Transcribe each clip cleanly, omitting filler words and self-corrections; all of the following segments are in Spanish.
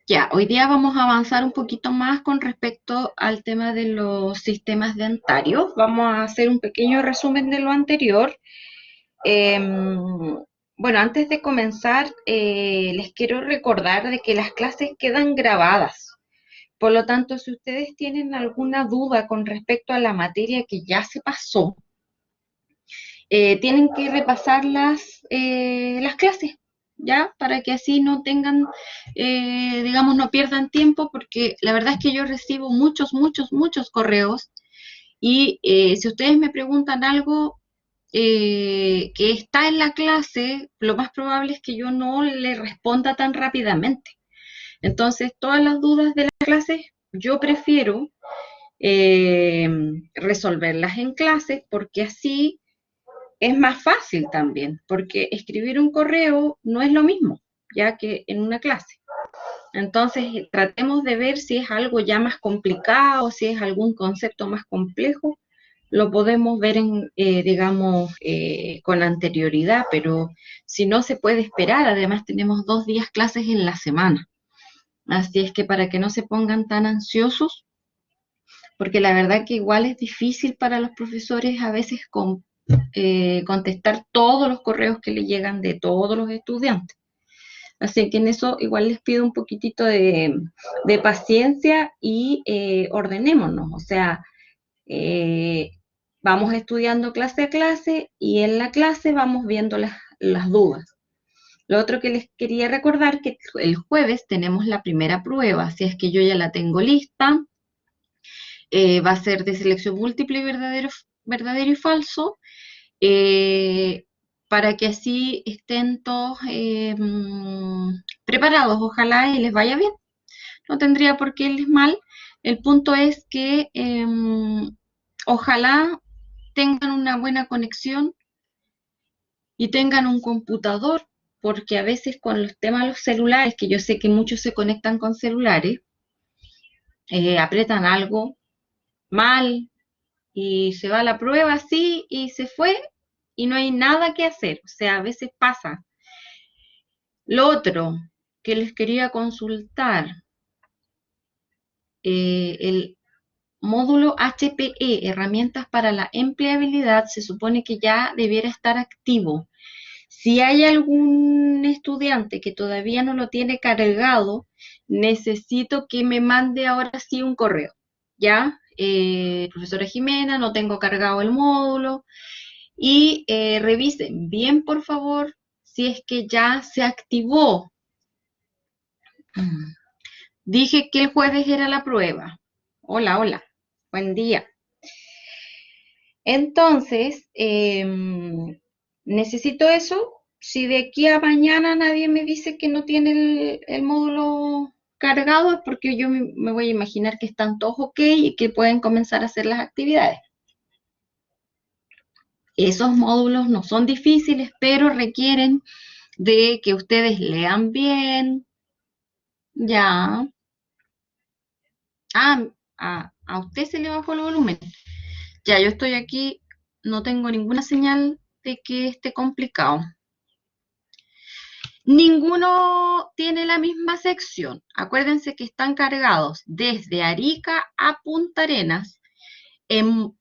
Ya, hoy día vamos a avanzar un poquito más con respecto al tema de los sistemas dentarios. Vamos a hacer un pequeño resumen de lo anterior. Bueno, antes de comenzar, les quiero recordar de que las clases quedan grabadas. Por lo tanto, si ustedes tienen alguna duda con respecto a la materia que ya se pasó, tienen que repasar las clases, ¿ya? Para que así no tengan, digamos, no pierdan tiempo, porque la verdad es que yo recibo muchos correos y si ustedes me preguntan algo que está en la clase, lo más probable es que yo no le responda tan rápidamente. Entonces, todas las dudas de la clase, yo prefiero eh, resolverlas en clase porque así es más fácil también, porque escribir un correo no es lo mismo, ya que en una clase. Entonces, tratemos de ver si es algo ya más complicado, si es algún concepto más complejo, lo podemos ver digamos, con anterioridad, pero si no se puede esperar, además tenemos 2 días clases en la semana. Así es que para que no se pongan tan ansiosos, porque la verdad que igual es difícil para los profesores a veces contestar todos los correos que le llegan de todos los estudiantes. Así que en eso igual les pido un poquitito de paciencia y ordenémonos. O sea, eh, vamos estudiando clase a clase y en la clase vamos viendo las dudas. Lo otro que les quería recordar que el jueves tenemos la primera prueba, así es que yo ya la tengo lista. Va a ser de selección múltiple y verdadero y falso, eh, para que así estén todos preparados. Ojalá y les vaya bien. No tendría por qué irles mal. El punto es que ojalá tengan una buena conexión y tengan un computador, porque a veces con los temas de los celulares, que yo sé que muchos se conectan con celulares, apretan algo mal y se va a la prueba así y se fue y no hay nada que hacer. O sea, a veces pasa. Lo otro que les quería consultar, el módulo HPE, herramientas para la empleabilidad, se supone que ya debiera estar activo. Si hay algún estudiante que todavía no lo tiene cargado, necesito que me mande ahora sí un correo. ¿Ya? Profesora Jimena, no tengo cargado el módulo. Y revisen bien, por favor, si es que ya se activó. Dije que el jueves era la prueba. Hola, hola. Buen día. Entonces, necesito eso. Si de aquí a mañana nadie me dice que no tiene el módulo cargado, es porque yo me voy a imaginar que están todos ok y que pueden comenzar a hacer las actividades. Esos módulos no son difíciles, pero requieren de que ustedes lean bien. Ya. Ah, a usted se le bajó el volumen. Ya, yo estoy aquí, no tengo ninguna señal de que esté complicado. Ninguno tiene la misma sección. Acuérdense que están cargados desde Arica a Punta Arenas en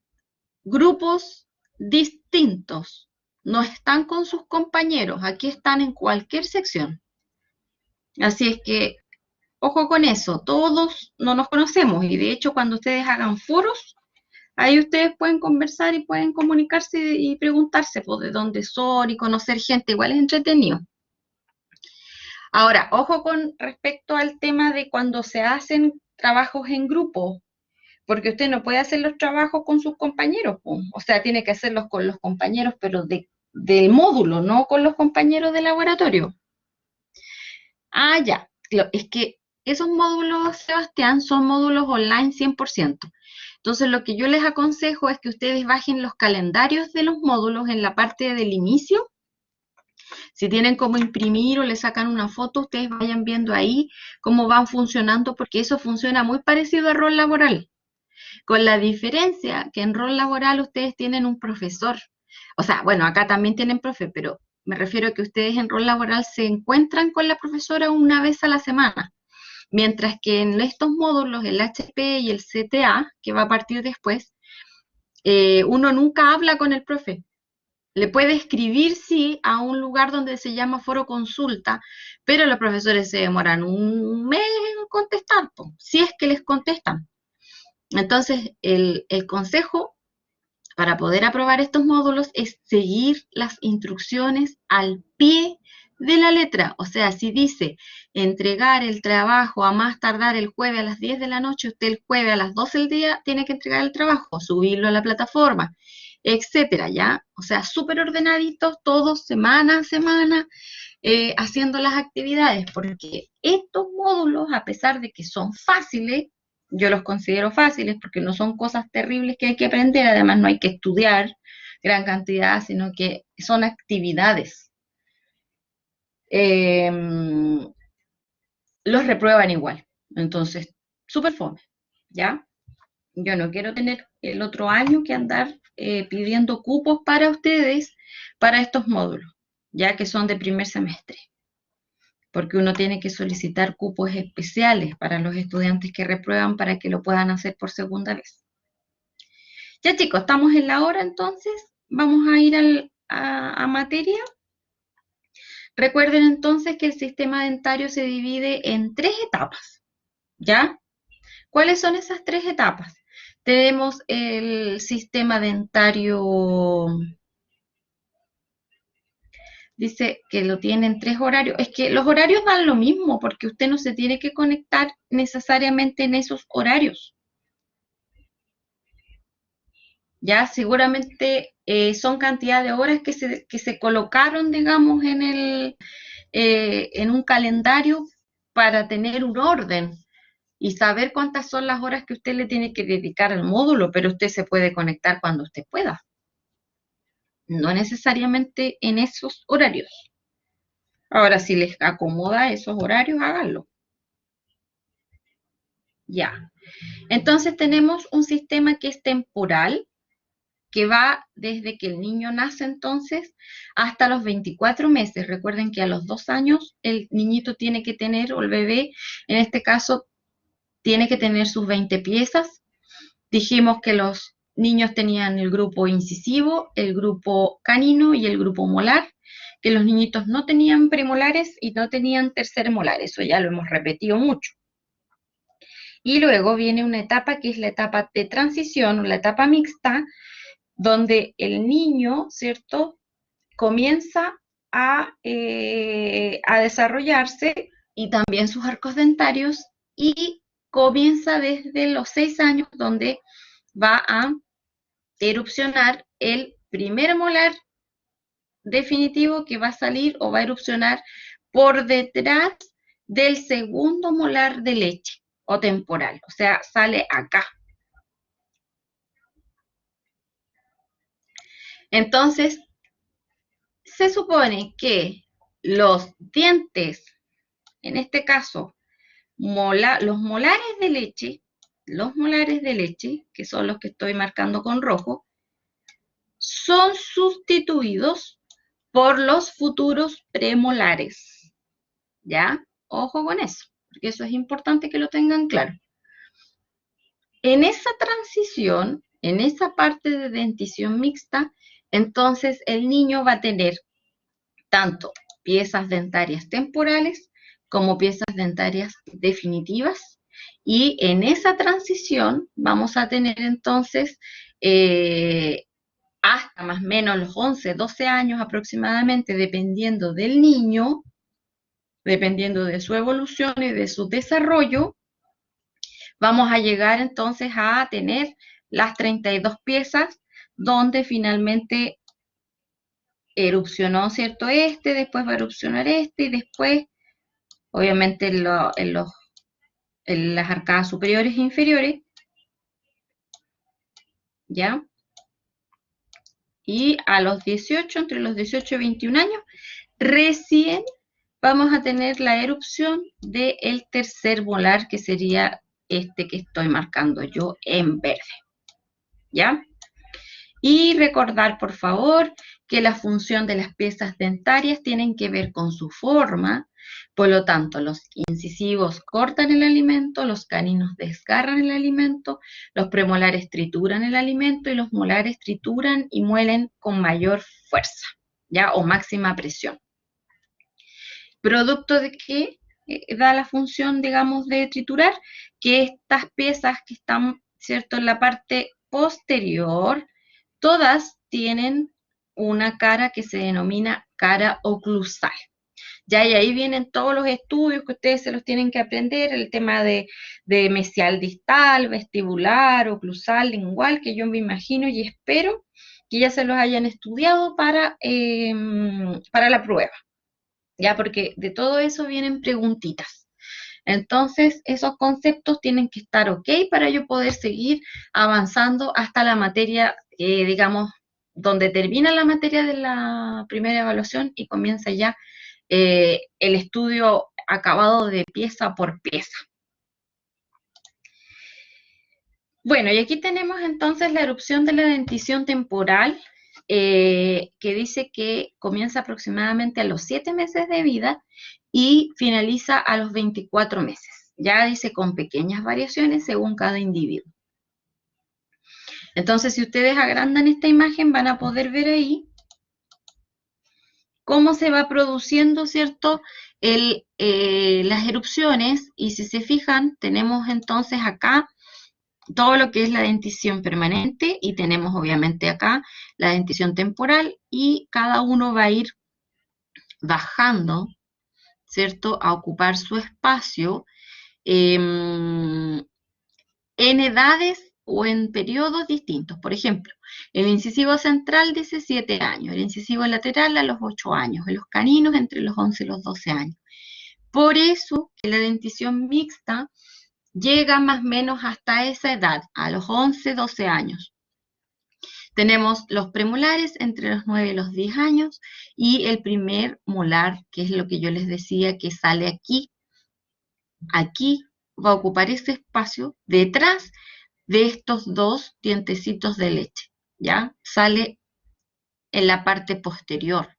grupos distintos. No están con sus compañeros, aquí están en cualquier sección. Así es que, ojo con eso, todos no nos conocemos y de hecho cuando ustedes hagan foros, ahí ustedes pueden conversar y pueden comunicarse y preguntarse pues, de dónde son y conocer gente, igual es entretenido. Ahora, ojo con respecto al tema de cuando se hacen trabajos en grupo, porque usted no puede hacer los trabajos con sus compañeros, pues. O sea, tiene que hacerlos con los compañeros, pero del módulo, no con los compañeros de laboratorio. Ah, ya. Es que esos módulos, Sebastián, son módulos online 100%. Entonces, lo que yo les aconsejo es que ustedes bajen los calendarios de los módulos en la parte del inicio. Si tienen cómo imprimir o le sacan una foto, ustedes vayan viendo ahí cómo van funcionando, porque eso funciona muy parecido a rol laboral, con la diferencia que en rol laboral ustedes tienen un profesor. O sea, bueno, acá también tienen profe, pero me refiero a que ustedes en rol laboral se encuentran con la profesora una vez a la semana. Mientras que en estos módulos, el HP y el CTA, que va a partir después, uno nunca habla con el profe. Le puede escribir, sí, a un lugar donde se llama foro consulta, pero los profesores se demoran un mes en contestar, si es que les contestan. Entonces, el consejo para poder aprobar estos módulos es seguir las instrucciones al pie de la letra. O sea, si dice entregar el trabajo a más tardar el jueves a las 10 de la noche, usted el jueves a las 12 del día tiene que entregar el trabajo, subirlo a la plataforma, etcétera, ¿ya? O sea, súper ordenaditos, todos semana a semana, haciendo las actividades, porque estos módulos, a pesar de que son fáciles, yo los considero fáciles porque no son cosas terribles que hay que aprender, además no hay que estudiar gran cantidad, sino que son actividades. Los reprueban igual, entonces, súper fome, ¿ya? Yo no quiero tener el otro año que andar pidiendo cupos para ustedes para estos módulos, ya que son de primer semestre, porque uno tiene que solicitar cupos especiales para los estudiantes que reprueban para que lo puedan hacer por segunda vez. Ya chicos, estamos en la hora entonces, vamos a ir a materia. Recuerden entonces que el sistema dentario se divide en 3 etapas, ¿ya? ¿Cuáles son esas 3 etapas? Tenemos el sistema dentario, dice que lo tiene en 3 horarios. Es que los horarios dan lo mismo porque usted no se tiene que conectar necesariamente en esos horarios. Ya seguramente son cantidad de horas que se colocaron, digamos, en un calendario para tener un orden y saber cuántas son las horas que usted le tiene que dedicar al módulo, pero usted se puede conectar cuando usted pueda. No necesariamente en esos horarios. Ahora, si les acomoda esos horarios, háganlo. Ya. Entonces tenemos un sistema que es temporal, que va desde que el niño nace entonces hasta los 24 meses. Recuerden que a los 2 años el niñito tiene que tener, o el bebé, en este caso, tiene que tener sus 20 piezas. Dijimos que los niños tenían el grupo incisivo, el grupo canino y el grupo molar, que los niñitos no tenían premolares y no tenían tercer molar. Eso ya lo hemos repetido mucho. Y luego viene una etapa que es la etapa de transición o la etapa mixta, donde el niño, ¿cierto?, comienza a desarrollarse y también sus arcos dentarios y comienza desde los 6 años donde va a erupcionar el primer molar definitivo que va a salir o va a erupcionar por detrás del segundo molar de leche o temporal, o sea, sale acá. Entonces, se supone que los dientes, en este caso, los molares de leche, que son los que estoy marcando con rojo, son sustituidos por los futuros premolares. ¿Ya? Ojo con eso, porque eso es importante que lo tengan claro. En esa transición, en esa parte de dentición mixta, entonces el niño va a tener tanto piezas dentarias temporales como piezas dentarias definitivas, y en esa transición vamos a tener entonces hasta más o menos los 11, 12 años aproximadamente, dependiendo del niño, dependiendo de su evolución y de su desarrollo, vamos a llegar entonces a tener las 32 piezas, donde finalmente erupcionó, ¿cierto? Después va a erupcionar y después, obviamente, en las arcadas superiores e inferiores, ¿ya? Y a los 18, entre los 18 y 21 años, recién vamos a tener la erupción del tercer molar, que sería este que estoy marcando yo en verde, ¿ya? Y recordar, por favor, que la función de las piezas dentarias tienen que ver con su forma, por lo tanto, los incisivos cortan el alimento, los caninos desgarran el alimento, los premolares trituran el alimento y los molares trituran y muelen con mayor fuerza, ¿ya? O máxima presión. ¿Producto de qué da la función, digamos, de triturar? Que estas piezas que están, ¿cierto?, en la parte posterior, todas tienen una cara que se denomina cara oclusal. Ya, y ahí vienen todos los estudios que ustedes se los tienen que aprender, el tema de mesial distal, vestibular, oclusal, lingual, que yo me imagino y espero que ya se los hayan estudiado para la prueba, ya, porque de todo eso vienen preguntitas. Entonces, esos conceptos tienen que estar ok para yo poder seguir avanzando hasta la materia, digamos, donde termina la materia de la primera evaluación y comienza ya el estudio acabado de pieza por pieza. Bueno, y aquí tenemos entonces la erupción de la dentición temporal, que dice que comienza aproximadamente a los 7 meses de vida y finaliza a los 24 meses. Ya dice con pequeñas variaciones según cada individuo. Entonces, si ustedes agrandan esta imagen, van a poder ver ahí cómo se va produciendo, ¿cierto?, las erupciones, y si se fijan, tenemos entonces acá todo lo que es la dentición permanente y tenemos obviamente acá la dentición temporal y cada uno va a ir bajando, ¿cierto?, a ocupar su espacio en edades o en periodos distintos. Por ejemplo, el incisivo central dice 7 años, el incisivo lateral a los 8 años, los caninos entre los 11 y los 12 años. Por eso que la dentición mixta llega más o menos hasta esa edad, a los 11, 12 años. Tenemos los premolares entre los 9 y los 10 años y el primer molar, que es lo que yo les decía que sale aquí. Aquí va a ocupar ese espacio detrás de estos dos dientecitos de leche, ¿ya? Sale en la parte posterior.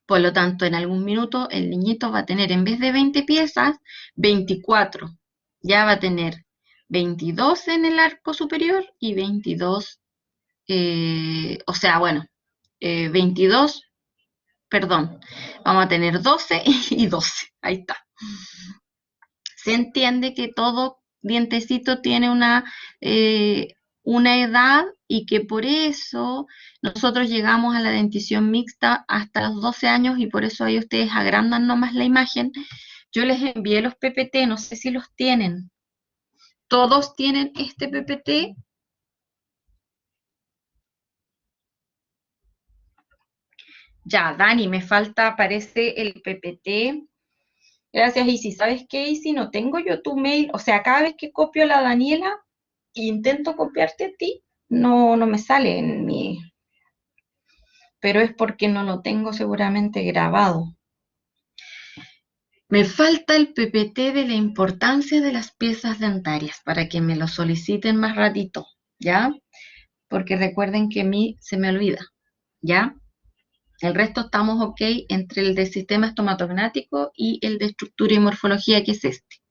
Por lo tanto, en algún minuto el niñito va a tener, en vez de 20 piezas, 24. Ya va a tener 22 en el arco superior y 22, 22, perdón, vamos a tener 12 y 12, ahí está. Se entiende que todo dientecito tiene una edad y que por eso nosotros llegamos a la dentición mixta hasta los 12 años y por eso ahí ustedes agrandan nomás la imagen. Yo les envié los PPT, no sé si los tienen. ¿Todos tienen este PPT? Ya, Dani, me falta, parece, el PPT. Gracias, Isi. ¿Sabes qué, Isi? No tengo yo tu mail. O sea, cada vez que copio a la Daniela e intento copiarte a ti, no me sale en mi... Pero es porque no lo tengo seguramente grabado. Me falta el PPT de la importancia de las piezas dentarias para que me lo soliciten más ratito, ¿ya? Porque recuerden que a mí se me olvida, ¿ya? El resto estamos ok entre el de sistema estomatognático y el de estructura y morfología, que es este.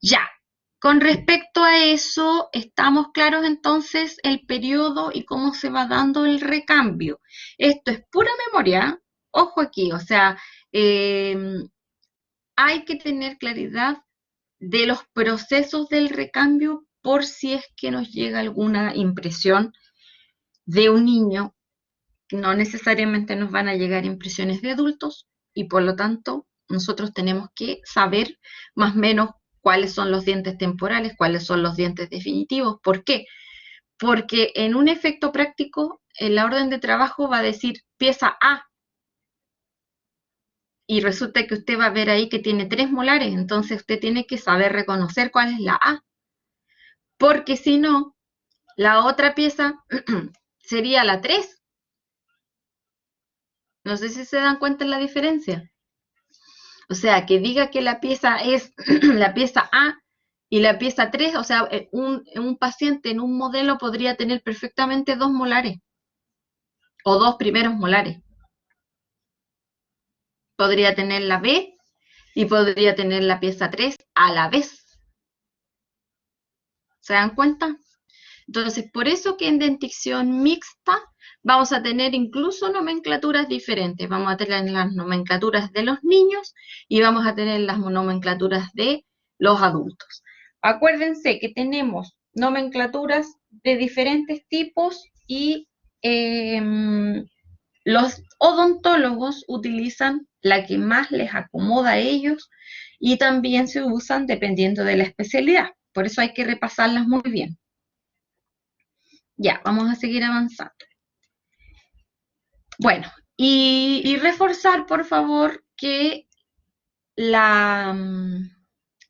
Ya, con respecto a eso, estamos claros entonces el periodo y cómo se va dando el recambio. Esto es pura memoria, ojo aquí, o sea, hay que tener claridad de los procesos del recambio por si es que nos llega alguna impresión de un niño. No necesariamente nos van a llegar impresiones de adultos y por lo tanto nosotros tenemos que saber más o menos cuáles son los dientes temporales, cuáles son los dientes definitivos. ¿Por qué? Porque en un efecto práctico, en la orden de trabajo va a decir pieza A y resulta que usted va a ver ahí que tiene 3 molares, entonces usted tiene que saber reconocer cuál es la A, porque si no, la otra pieza sería la 3. No sé si se dan cuenta de la diferencia. O sea, que diga que la pieza es la pieza A y la pieza 3, o sea, un paciente en un modelo podría tener perfectamente 2 molares. o 2 primeros molares. Podría tener la B y podría tener la pieza 3 a la vez. ¿Se dan cuenta? Entonces, por eso que en dentición mixta vamos a tener incluso nomenclaturas diferentes. Vamos a tener las nomenclaturas de los niños y vamos a tener las nomenclaturas de los adultos. Acuérdense que tenemos nomenclaturas de diferentes tipos y los odontólogos utilizan la que más les acomoda a ellos y también se usan dependiendo de la especialidad. Por eso hay que repasarlas muy bien. Ya, vamos a seguir avanzando. Bueno, y reforzar, por favor, que la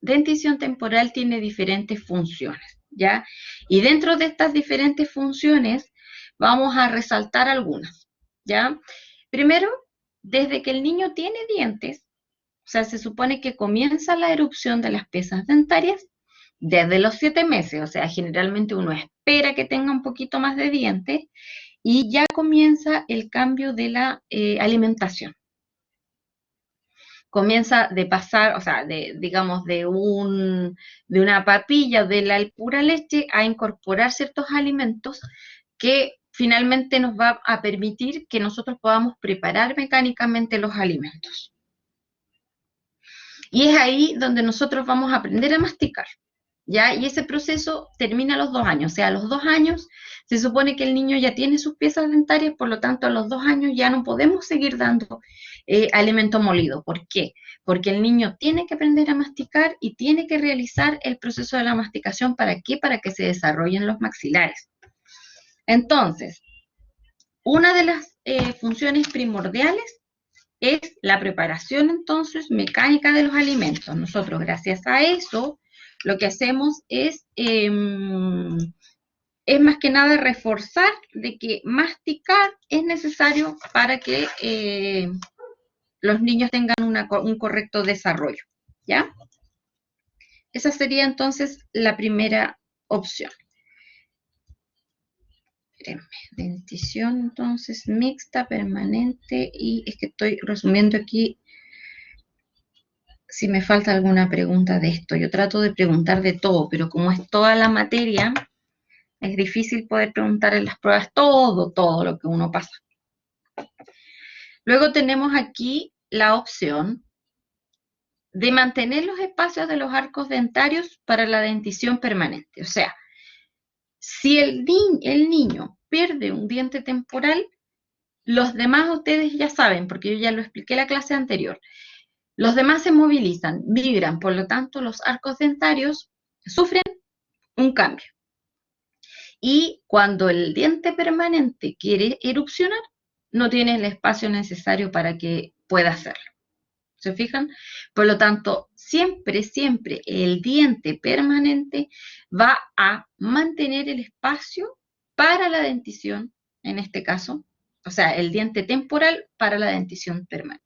dentición temporal tiene diferentes funciones, ¿ya? Y dentro de estas diferentes funciones vamos a resaltar algunas, ¿ya? Primero, desde que el niño tiene dientes, o sea, se supone que comienza la erupción de las piezas dentarias desde los 7 meses, o sea, generalmente uno espera que tenga un poquito más de dientes y ya comienza el cambio de la alimentación. Comienza de pasar, o sea, digamos, de una papilla de la pura leche a incorporar ciertos alimentos que finalmente nos va a permitir que nosotros podamos preparar mecánicamente los alimentos. Y es ahí donde nosotros vamos a aprender a masticar, ¿ya? Y ese proceso termina a los 2 años, o sea, a los 2 años se supone que el niño ya tiene sus piezas dentarias, por lo tanto a los 2 años ya no podemos seguir dando alimento molido. ¿Por qué? Porque el niño tiene que aprender a masticar y tiene que realizar el proceso de la masticación. ¿Para qué? Para que se desarrollen los maxilares. Entonces, una de las funciones primordiales es la preparación entonces mecánica de los alimentos. Nosotros gracias a eso lo que hacemos es más que nada reforzar de que masticar es necesario para que los niños tengan un correcto desarrollo, ¿ya? Esa sería entonces la primera opción. Dentición entonces mixta, permanente, y es que estoy resumiendo aquí si me falta alguna pregunta de esto. Yo trato de preguntar de todo, pero como es toda la materia, es difícil poder preguntar en las pruebas todo lo que uno pasa. Luego tenemos aquí la opción de mantener los espacios de los arcos dentarios para la dentición permanente. O sea, si el niño pierde un diente temporal, los demás ustedes ya saben, porque yo ya lo expliqué en la clase anterior, los demás se movilizan, migran, por lo tanto los arcos dentarios sufren un cambio. Y cuando el diente permanente quiere erupcionar, no tiene el espacio necesario para que pueda hacerlo. ¿Se fijan? Por lo tanto, siempre el diente permanente va a mantener el espacio para la dentición, en este caso, o sea, el diente temporal para la dentición permanente.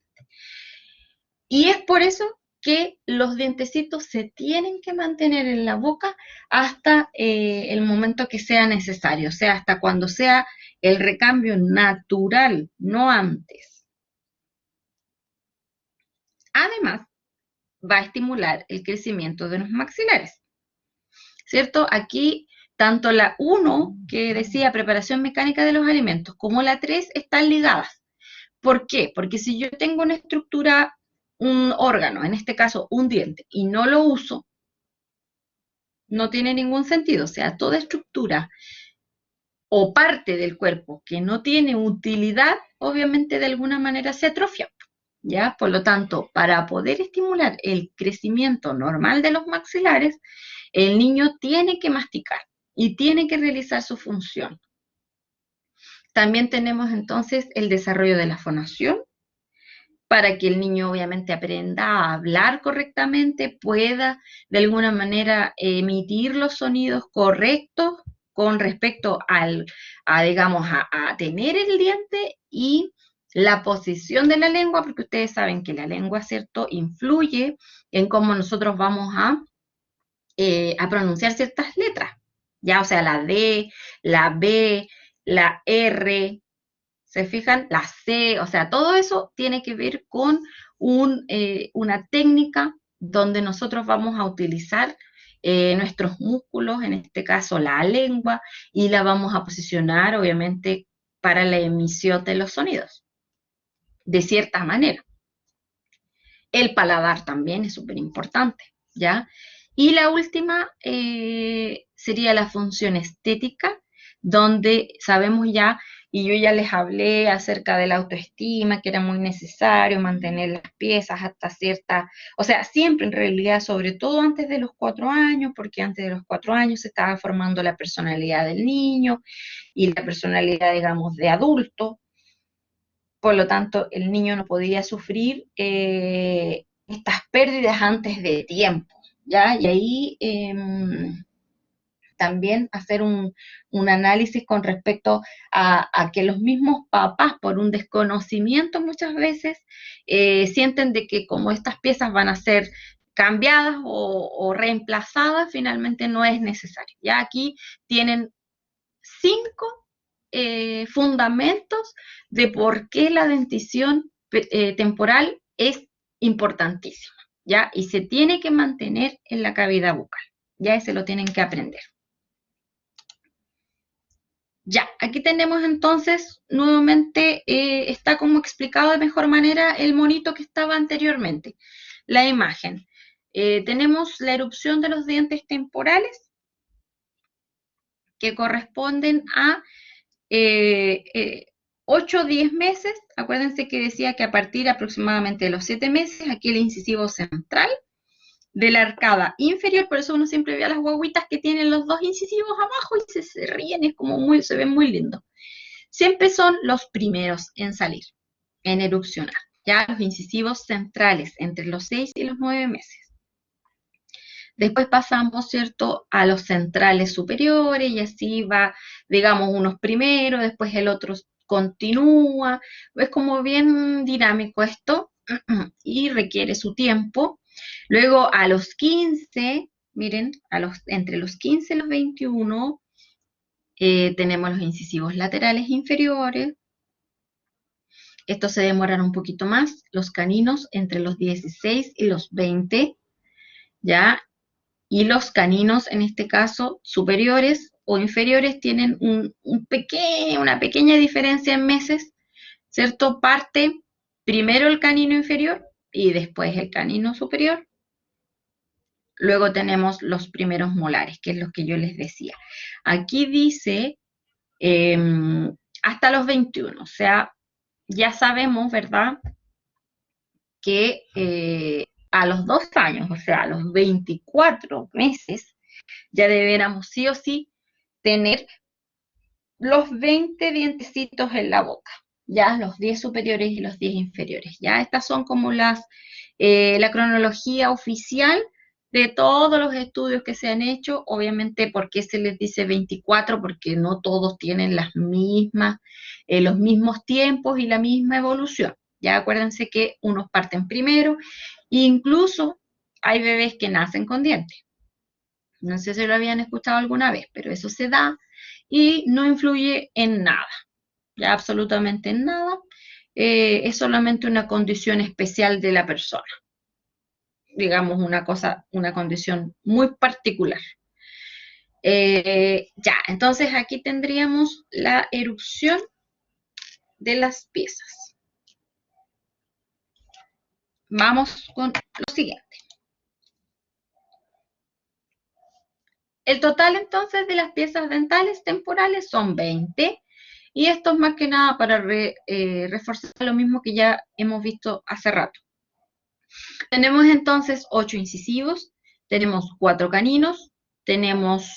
Y es por eso que los dientecitos se tienen que mantener en la boca hasta el momento que sea necesario, o sea, hasta cuando sea el recambio natural, no antes. Además, va a estimular el crecimiento de los maxilares, ¿cierto? Aquí, tanto la 1, que decía preparación mecánica de los alimentos, como la 3 están ligadas. ¿Por qué? Porque si yo tengo una estructura, un órgano, en este caso un diente, y no lo uso, no tiene ningún sentido. O sea, toda estructura o parte del cuerpo que no tiene utilidad, obviamente de alguna manera se atrofia, ¿ya? Por lo tanto, para poder estimular el crecimiento normal de los maxilares, el niño tiene que masticar y tiene que realizar su función. También tenemos entonces el desarrollo de la fonación, para que el niño obviamente aprenda a hablar correctamente, pueda de alguna manera emitir los sonidos correctos con respecto digamos, a tener el diente y la posición de la lengua, porque ustedes saben que la lengua, ¿cierto?, influye en cómo nosotros vamos a pronunciar ciertas letras, ya, o sea, la D, la B, la R, ¿Se fijan? La C, o sea, todo eso tiene que ver con una técnica donde nosotros vamos a utilizar nuestros músculos, en este caso la lengua, y la vamos a posicionar, obviamente, para la emisión de los sonidos, de cierta manera. El paladar también es súper importante, ¿ya? Y la última sería la función estética, donde sabemos ya, y yo ya les hablé acerca de la autoestima, que era muy necesario mantener las piezas hasta cierta, o sea, siempre en realidad, sobre todo antes de los 4 años, porque antes de los 4 años se estaba formando la personalidad del niño y la personalidad, digamos, de adulto. Por lo tanto, el niño no podía sufrir estas pérdidas antes de tiempo, ¿ya? Y ahí también hacer un análisis con respecto a que los mismos papás, por un desconocimiento muchas veces, sienten de que como estas piezas van a ser cambiadas o reemplazadas, finalmente no es necesario. Ya aquí tienen 5 fundamentos de por qué la dentición temporal es importantísima, ¿ya? Y se tiene que mantener en la cavidad bucal, ya ese lo tienen que aprender. Ya, aquí tenemos entonces, nuevamente, está como explicado de mejor manera el monito que estaba anteriormente, la imagen. Tenemos la erupción de los dientes temporales, que corresponden a 8 o 10 meses. Acuérdense que decía que a partir aproximadamente de los 7 meses, aquí el incisivo central de la arcada inferior, por eso uno siempre ve a las guaguitas que tienen los dos incisivos abajo y se ríen, es como muy, se ven muy lindos. Siempre son los primeros en salir, en erupcionar, ya los incisivos centrales entre los 6 y los 9 meses. Después pasamos, ¿cierto?, a los centrales superiores y así va, digamos, unos primero, después el otro continúa. Es como bien dinámico esto y requiere su tiempo. Luego a los 15, miren, entre los 15 y los 21 tenemos los incisivos laterales inferiores. Estos se demoran un poquito más. Los caninos entre los 16 y los 20, ¿ya? Y los caninos, en este caso, superiores o inferiores, tienen una pequeña diferencia en meses, ¿cierto? Parte primero el canino inferior y después el canino superior. Luego tenemos los primeros molares, que es lo que yo les decía. Aquí dice hasta los 21, o sea, ya sabemos, ¿verdad?, que a los 2 años, o sea, a los 24 meses, ya deberíamos sí o sí tener los 20 dientecitos en la boca, ya los 10 superiores y los 10 inferiores. Ya estas son como la cronología oficial de todos los estudios que se han hecho. Obviamente, ¿por qué se les dice 24? Porque no todos tienen las mismas, los mismos tiempos y la misma evolución. Ya acuérdense que unos parten primero, e incluso hay bebés que nacen con dientes. No sé si lo habían escuchado alguna vez, pero eso se da y no influye en nada, ya absolutamente en nada. Es solamente una condición especial de la persona, digamos una condición muy particular. Ya, entonces aquí tendríamos la erupción de las piezas. Vamos con lo siguiente. El total entonces de las piezas dentales temporales son 20 y esto es más que nada para reforzar lo mismo que ya hemos visto hace rato. Tenemos entonces 8 incisivos, tenemos 4 caninos, tenemos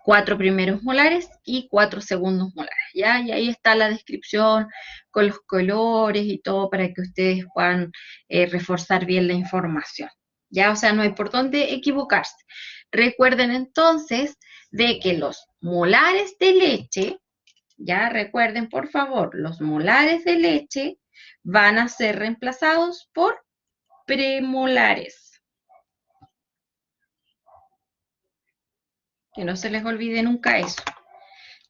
4 primeros molares y 4 segundos molares, ¿ya? Y ahí está la descripción con los colores y todo para que ustedes puedan reforzar bien la información, ¿ya? O sea, no hay por dónde equivocarse. Recuerden entonces de que los molares de leche, ya recuerden por favor, los molares de leche van a ser reemplazados por premolares. Que no se les olvide nunca eso.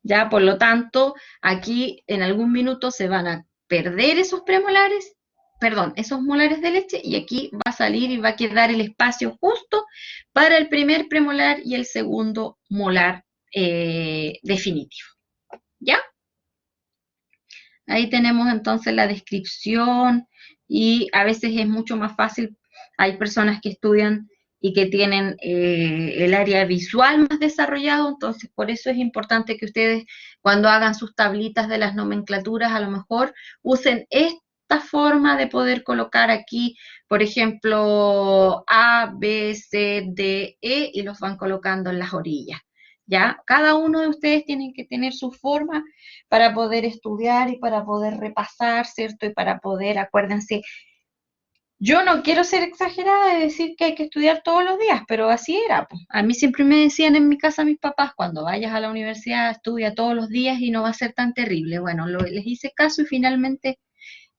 Ya, por lo tanto, aquí en algún minuto se van a perder esos premolares, perdón, esos molares de leche, y aquí va a salir y va a quedar el espacio justo para el primer premolar y el segundo molar definitivo. ¿Ya? Ahí tenemos entonces la descripción y a veces es mucho más fácil. Hay personas que estudian y que tienen el área visual más desarrollado, entonces por eso es importante que ustedes cuando hagan sus tablitas de las nomenclaturas a lo mejor usen esta forma de poder colocar aquí, por ejemplo, A, B, C, D, E y los van colocando en las orillas. ¿Ya? Cada uno de ustedes tiene que tener su forma para poder estudiar y para poder repasar, ¿cierto? Y para poder, acuérdense, yo no quiero ser exagerada de decir que hay que estudiar todos los días, pero así era. Pues. A mí siempre me decían en mi casa mis papás, cuando vayas a la universidad, estudia todos los días y no va a ser tan terrible. Bueno, les hice caso y finalmente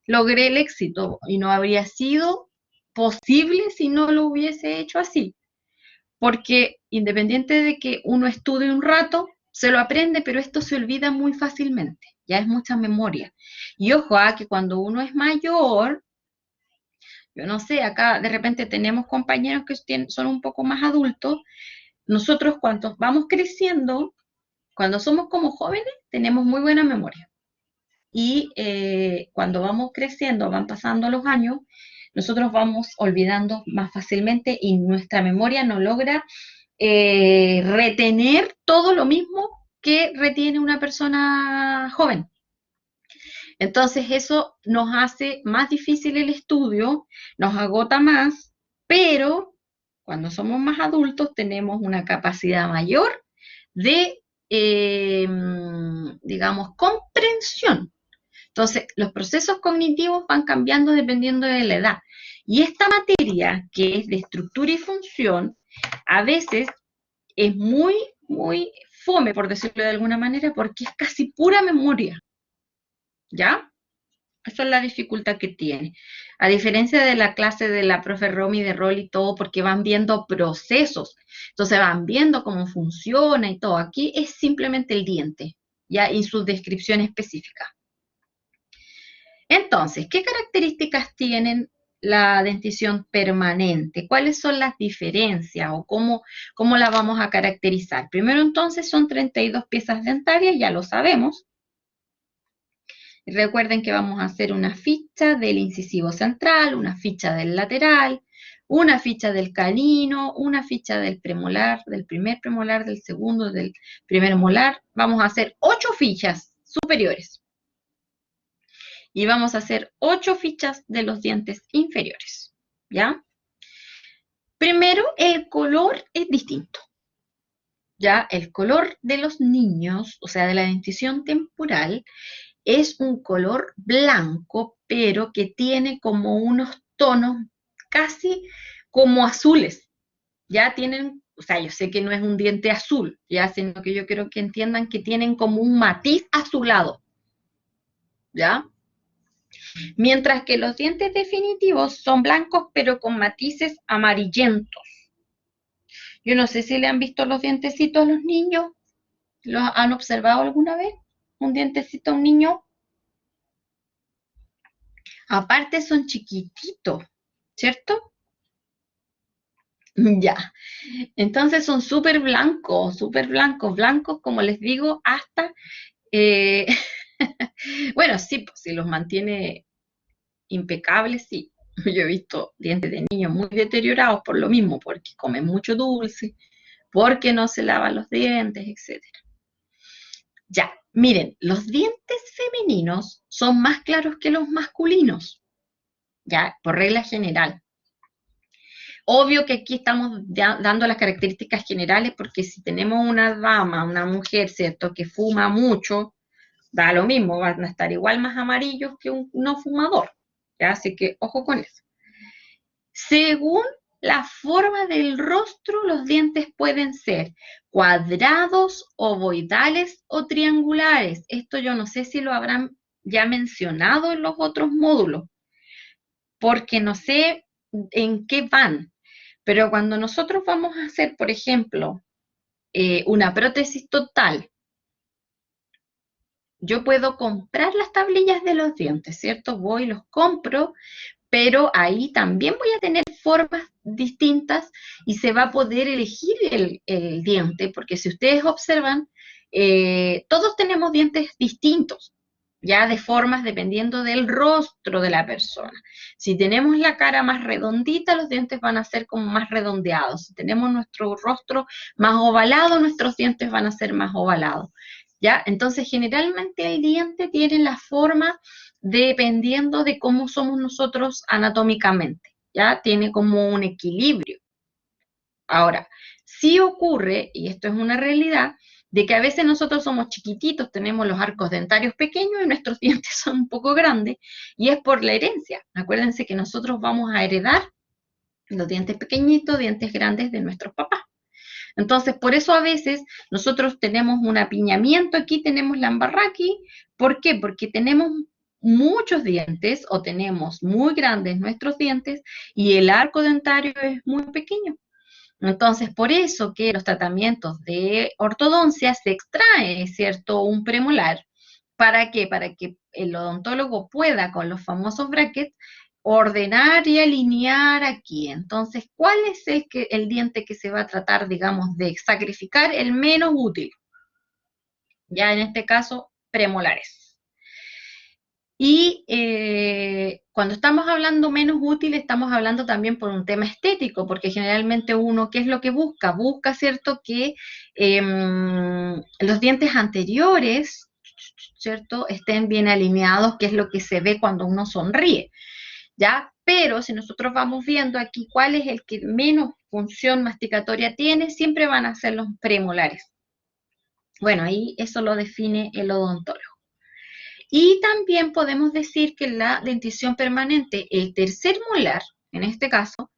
logré el éxito y no habría sido posible si no lo hubiese hecho así porque independiente de que uno estudie un rato, se lo aprende, pero esto se olvida muy fácilmente, ya es mucha memoria. Y ojo, que cuando uno es mayor, yo no sé, acá de repente tenemos compañeros que son un poco más adultos, nosotros cuando vamos creciendo, cuando somos como jóvenes, tenemos muy buena memoria. Y cuando vamos creciendo, van pasando los años, nosotros vamos olvidando más fácilmente y nuestra memoria no logra retener todo lo mismo que retiene una persona joven. Entonces eso nos hace más difícil el estudio, nos agota más, pero cuando somos más adultos tenemos una capacidad mayor de, digamos, comprensión. Entonces, los procesos cognitivos van cambiando dependiendo de la edad. Y esta materia, que es de estructura y función, a veces es muy, muy fome, por decirlo de alguna manera, porque es casi pura memoria, ¿ya? Esa es la dificultad que tiene. A diferencia de la clase de la profe Romy de rol y todo, porque van viendo procesos, entonces van viendo cómo funciona y todo. Aquí es simplemente el diente, ¿ya? Y su descripción específica. Entonces, ¿qué características tienen la dentición permanente? ¿Cuáles son las diferencias o cómo la vamos a caracterizar? Primero, entonces, son 32 piezas dentarias, ya lo sabemos. Recuerden que vamos a hacer una ficha del incisivo central, una ficha del lateral, una ficha del canino, una ficha del premolar, del primer premolar, del segundo, del primer molar. Vamos a hacer 8 fichas superiores y vamos a hacer 8 fichas de los dientes inferiores, ¿ya? Primero, el color es distinto, ¿ya? El color de los niños, o sea, de la dentición temporal, es un color blanco, pero que tiene como unos tonos casi como azules, ¿ya? Tienen, o sea, yo sé que no es un diente azul, ¿ya? Sino que yo quiero que entiendan que tienen como un matiz azulado, ¿ya? Mientras que los dientes definitivos son blancos pero con matices amarillentos. Yo no sé si le han visto los dientecitos a los niños, ¿los han observado alguna vez? Un dientecito a un niño. Aparte son chiquititos, ¿cierto? Ya. Entonces son súper blancos, blancos, como les digo, hasta, eh, bueno, sí, pues si los mantiene impecables, sí. Yo he visto dientes de niños muy deteriorados por lo mismo, porque comen mucho dulce, porque no se lavan los dientes, etcétera. Ya, miren, los dientes femeninos son más claros que los masculinos, ya, por regla general. Obvio que aquí estamos dando las características generales porque si tenemos una dama, una mujer, ¿cierto?, que fuma mucho, da lo mismo, van a estar igual más amarillos que un no fumador, ¿ya? Así que ojo con eso. Según la forma del rostro, los dientes pueden ser cuadrados, ovoidales o triangulares. Esto yo no sé si lo habrán ya mencionado en los otros módulos, porque no sé en qué van. Pero cuando nosotros vamos a hacer, por ejemplo, una prótesis total, yo puedo comprar las tablillas de los dientes, ¿cierto? Voy, los compro, pero ahí también voy a tener formas distintas y se va a poder elegir el diente, porque si ustedes observan, todos tenemos dientes distintos, ya de formas dependiendo del rostro de la persona. Si tenemos la cara más redondita, los dientes van a ser como más redondeados. Si tenemos nuestro rostro más ovalado, nuestros dientes van a ser más ovalados. ¿Ya? Entonces, generalmente el diente tiene la forma dependiendo de cómo somos nosotros anatómicamente, ¿ya? Tiene como un equilibrio. Ahora, sí ocurre, y esto es una realidad, de que a veces nosotros somos chiquititos, tenemos los arcos dentarios pequeños y nuestros dientes son un poco grandes, y es por la herencia. Acuérdense que nosotros vamos a heredar los dientes pequeñitos, dientes grandes de nuestros papás. Entonces, por eso a veces nosotros tenemos un apiñamiento aquí, tenemos la embarrada aquí. ¿Por qué? Porque tenemos muchos dientes o tenemos muy grandes nuestros dientes y el arco dentario es muy pequeño. Entonces, por eso que los tratamientos de ortodoncia se extrae, ¿cierto? Un premolar. ¿Para qué? Para que el odontólogo pueda, con los famosos brackets, ordenar y alinear aquí. Entonces, ¿cuál es el diente que se va a tratar, digamos, de sacrificar? El menos útil. Ya en este caso, premolares. Y cuando estamos hablando menos útil, estamos hablando también por un tema estético, porque generalmente uno, ¿qué es lo que busca? Busca, ¿cierto?, que los dientes anteriores, ¿cierto?, estén bien alineados, que es lo que se ve cuando uno sonríe, ¿ya? Pero si nosotros vamos viendo aquí cuál es el que menos función masticatoria tiene, siempre van a ser los premolares. Bueno, ahí eso lo define el odontólogo. Y también podemos decir que la dentición permanente, el tercer molar, en este caso,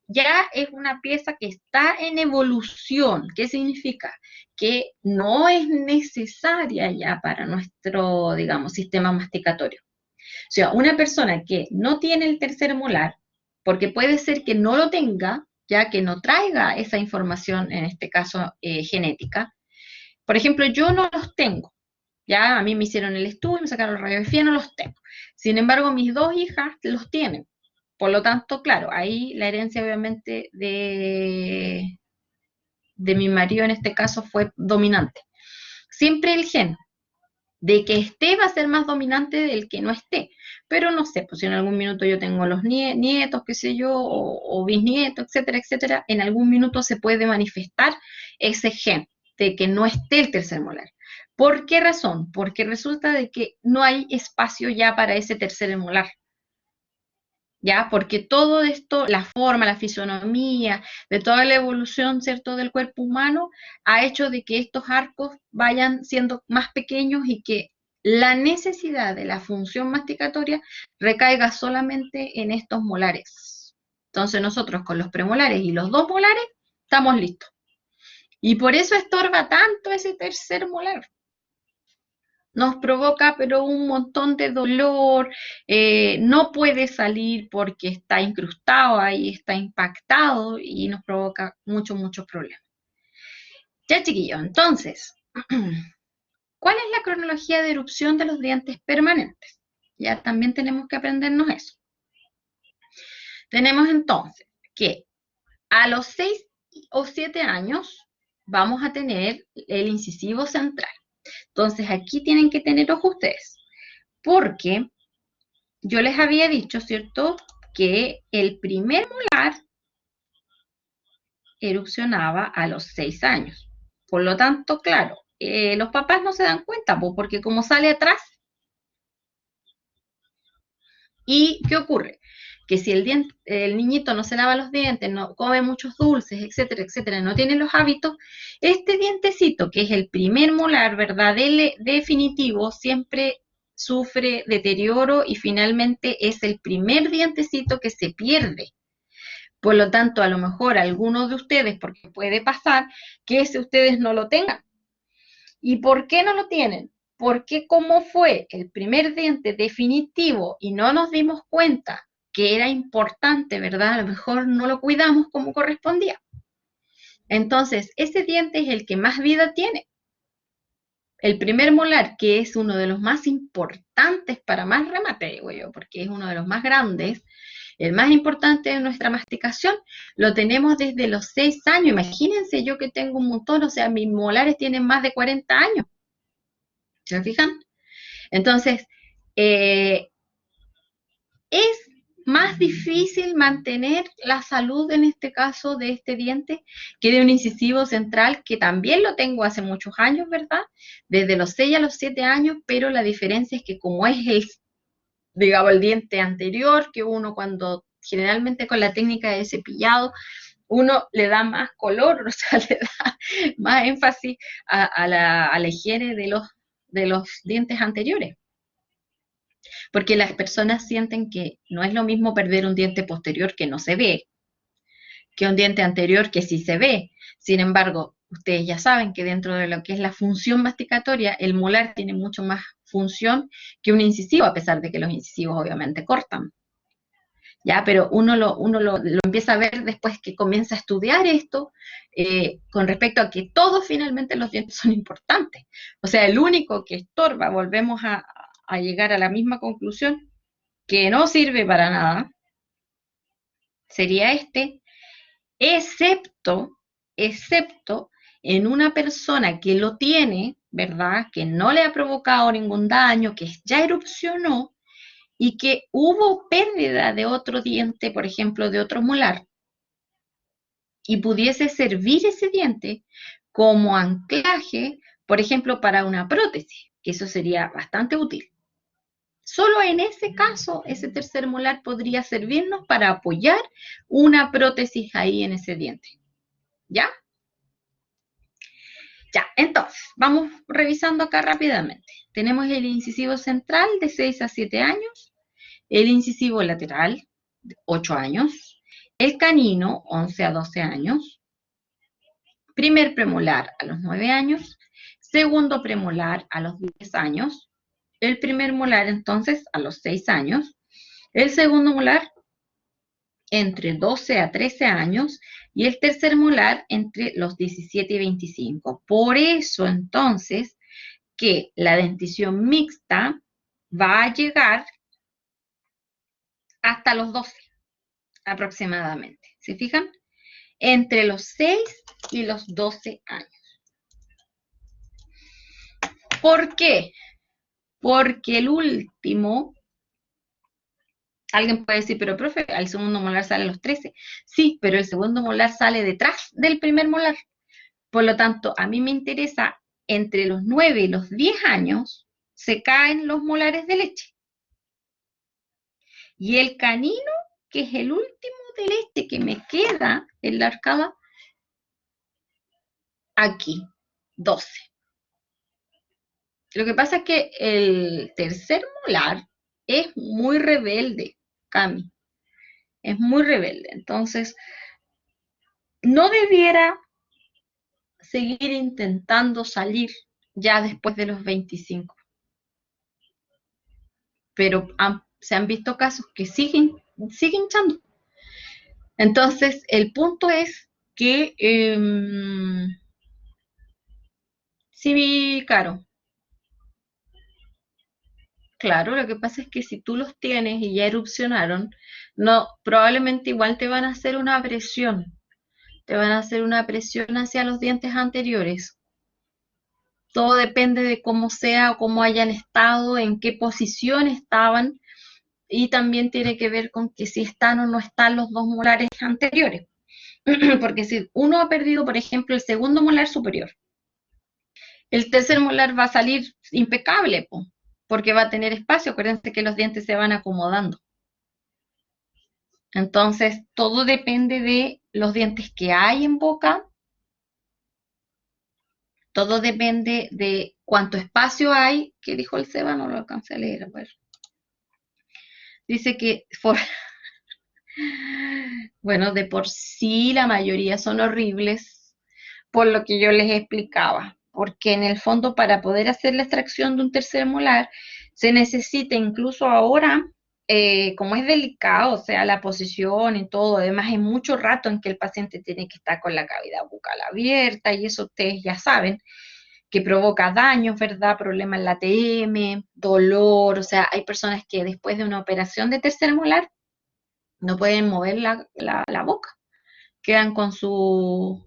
ya es una pieza que está en evolución. ¿Qué significa? Que no es necesaria ya para nuestro, digamos, sistema masticatorio. O sea, una persona que no tiene el tercer molar, porque puede ser que no lo tenga, ya que no traiga esa información, en este caso genética. Por ejemplo, yo no los tengo. Ya a mí me hicieron el estudio, me sacaron la radiografía, no los tengo. Sin embargo, mis dos hijas los tienen. Por lo tanto, claro, ahí la herencia obviamente de mi marido en este caso fue dominante. Siempre el gen de que esté va a ser más dominante del que no esté. Pero no sé, pues si en algún minuto yo tengo los nietos, qué sé yo, o bisnietos, etcétera, etcétera, en algún minuto se puede manifestar ese gen de que no esté el tercer molar. ¿Por qué razón? Porque resulta de que no hay espacio ya para ese tercer molar. ¿Ya? Porque todo esto, la forma, la fisonomía, de toda la evolución, ¿cierto?, del cuerpo humano, ha hecho de que estos arcos vayan siendo más pequeños y que la necesidad de la función masticatoria recaiga solamente en estos molares. Entonces nosotros con los premolares y los dos molares estamos listos. Y por eso estorba tanto ese tercer molar. Nos provoca pero un montón de dolor, no puede salir porque está incrustado ahí, está impactado y nos provoca muchos problemas. Ya chiquillos, entonces, ¿cuál es la cronología de erupción de los dientes permanentes? Ya también tenemos que aprendernos eso. Tenemos entonces que a los 6 o 7 años vamos a tener el incisivo central. Entonces aquí tienen que tener ojo ustedes, porque yo les había dicho, ¿cierto?, que el primer molar erupcionaba a los 6 años. Por lo tanto, claro, los papás no se dan cuenta, porque como sale atrás. ¿Y qué ocurre? Que si el niñito no se lava los dientes, no come muchos dulces, etcétera, etcétera, no tiene los hábitos, este dientecito, que es el primer molar, ¿verdad?, definitivo, siempre sufre deterioro y finalmente es el primer dientecito que se pierde. Por lo tanto, a lo mejor algunos de ustedes, porque puede pasar que ese ustedes no lo tengan. ¿Y por qué no lo tienen? Porque como fue el primer diente definitivo y no nos dimos cuenta que era importante, ¿verdad? A lo mejor no lo cuidamos como correspondía. Entonces, ese diente es el que más vida tiene. el primer molar, que es uno de los más importantes para más remate, digo yo, porque es uno de los más grandes, el más importante de nuestra masticación, lo tenemos desde los 6 años. Imagínense yo que tengo un montón, o sea, mis molares tienen más de 40 años. ¿Se fijan? Entonces, eh, es más difícil mantener la salud en este caso de este diente que de un incisivo central, que también lo tengo hace muchos años, ¿verdad? Desde los 6 a los 7 años, pero la diferencia es que como es digamos, el diente anterior, que uno cuando generalmente con la técnica de cepillado, uno le da más color, o sea, le da más énfasis a la higiene de los dientes anteriores. Porque las personas sienten que no es lo mismo perder un diente posterior que no se ve, que un diente anterior que sí se ve. Sin embargo, ustedes ya saben que dentro de lo que es la función masticatoria, el molar tiene mucho más función que un incisivo, a pesar de que los incisivos obviamente cortan. ¿Ya? Pero uno lo empieza a ver después que comienza a estudiar esto, con respecto a que todos finalmente los dientes son importantes. O sea, el único que estorba, volvemos a llegar a la misma conclusión, que no sirve para nada, sería este, excepto, excepto en una persona que lo tiene, ¿verdad? Que no le ha provocado ningún daño, que ya erupcionó y que hubo pérdida de otro diente, por ejemplo, de otro molar, y pudiese servir ese diente como anclaje, por ejemplo, para una prótesis, que eso sería bastante útil. Solo en ese caso, ese tercer molar podría servirnos para apoyar una prótesis ahí en ese diente. ¿Ya? Ya, entonces, vamos revisando acá rápidamente. Tenemos el incisivo central de 6 a 7 años, el incisivo lateral, 8 años, el canino, 11 a 12 años, primer premolar a los 9 años, segundo premolar a los 10 años, el primer molar entonces a los 6 años, el segundo molar entre 12 a 13 años y el tercer molar entre los 17 y 25. Por eso entonces que la dentición mixta va a llegar hasta los 12 aproximadamente. ¿Se fijan? Entre los 6 y los 12 años. ¿Por qué? Porque el último, alguien puede decir, pero profe, el segundo molar sale a los 13. Sí, pero el segundo molar sale detrás del primer molar. Por lo tanto, a mí me interesa entre los 9 y los 10 años se caen los molares de leche. Y el canino, que es el último de leche que me queda en la arcada, aquí, 12. Lo que pasa es que el tercer molar es muy rebelde, Cami. Es muy rebelde. Entonces, no debiera seguir intentando salir ya después de los 25. Pero se han visto casos que siguen hinchando. Entonces, el punto es que, sí, Caro, claro, lo que pasa es que si tú los tienes y ya erupcionaron, no, probablemente igual te van a hacer una presión hacia los dientes anteriores. Todo depende de cómo sea o cómo hayan estado, en qué posición estaban, y también tiene que ver con que si están o no están los dos molares anteriores. Porque si uno ha perdido, por ejemplo, el segundo molar superior, el tercer molar va a salir impecable, porque va a tener espacio. Acuérdense que los dientes se van acomodando. Entonces, todo depende de los dientes que hay en boca, todo depende de cuánto espacio hay. ¿Qué dijo el Seba? No lo alcancé a leer. A ver. Dice que, bueno, de por sí la mayoría son horribles, por lo que yo les explicaba, porque en el fondo para poder hacer la extracción de un tercer molar se necesita, incluso ahora, como es delicado, o sea, la posición y todo, además hay mucho rato en que el paciente tiene que estar con la cavidad bucal abierta, y eso ustedes ya saben, que provoca daños, ¿verdad? Problemas en la TM, dolor, o sea, hay personas que después de una operación de tercer molar no pueden mover la boca, quedan con su...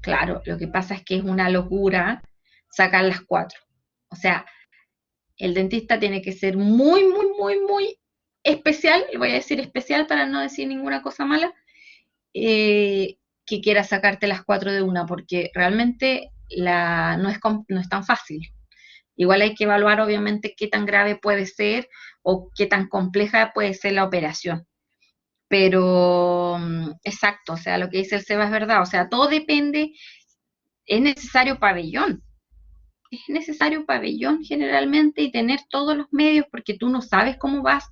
Claro, lo que pasa es que es una locura sacar las cuatro. O sea, el dentista tiene que ser muy, muy, muy, muy especial, le voy a decir especial para no decir ninguna cosa mala, que quiera sacarte las cuatro de una, porque realmente no es tan fácil. Igual hay que evaluar obviamente qué tan grave puede ser o qué tan compleja puede ser la operación. Pero exacto, o sea, lo que dice el Seba es verdad, o sea, todo depende, es necesario pabellón, es necesario pabellón generalmente y tener todos los medios porque tú no sabes cómo vas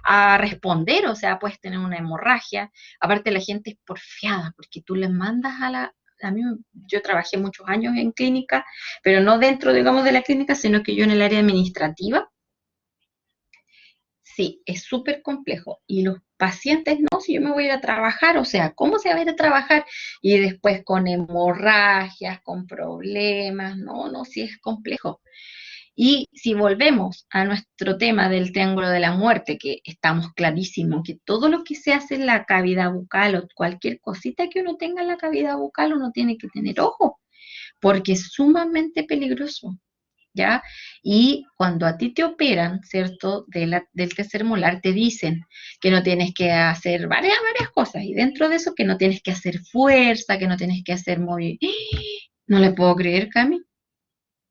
a responder, o sea, puedes tener una hemorragia, aparte la gente es porfiada porque tú les mandas a mí, yo trabajé muchos años en clínica, pero no dentro, digamos, de la clínica, sino que yo en el área administrativa. Sí, es súper complejo. Y los pacientes, no, si yo me voy a ir a trabajar, o sea, ¿cómo se va a ir a trabajar? Y después con hemorragias, con problemas, no, no, sí es complejo. Y si volvemos a nuestro tema del triángulo de la muerte, que estamos clarísimos que todo lo que se hace en la cavidad bucal o cualquier cosita que uno tenga en la cavidad bucal, uno tiene que tener ojo, porque es sumamente peligroso. ¿Ya? Y cuando a ti te operan, ¿cierto? Del tercer molar, te dicen que no tienes que hacer varias cosas, y dentro de eso que no tienes que hacer fuerza, que no tienes que hacer movimiento. No le puedo creer, Cami.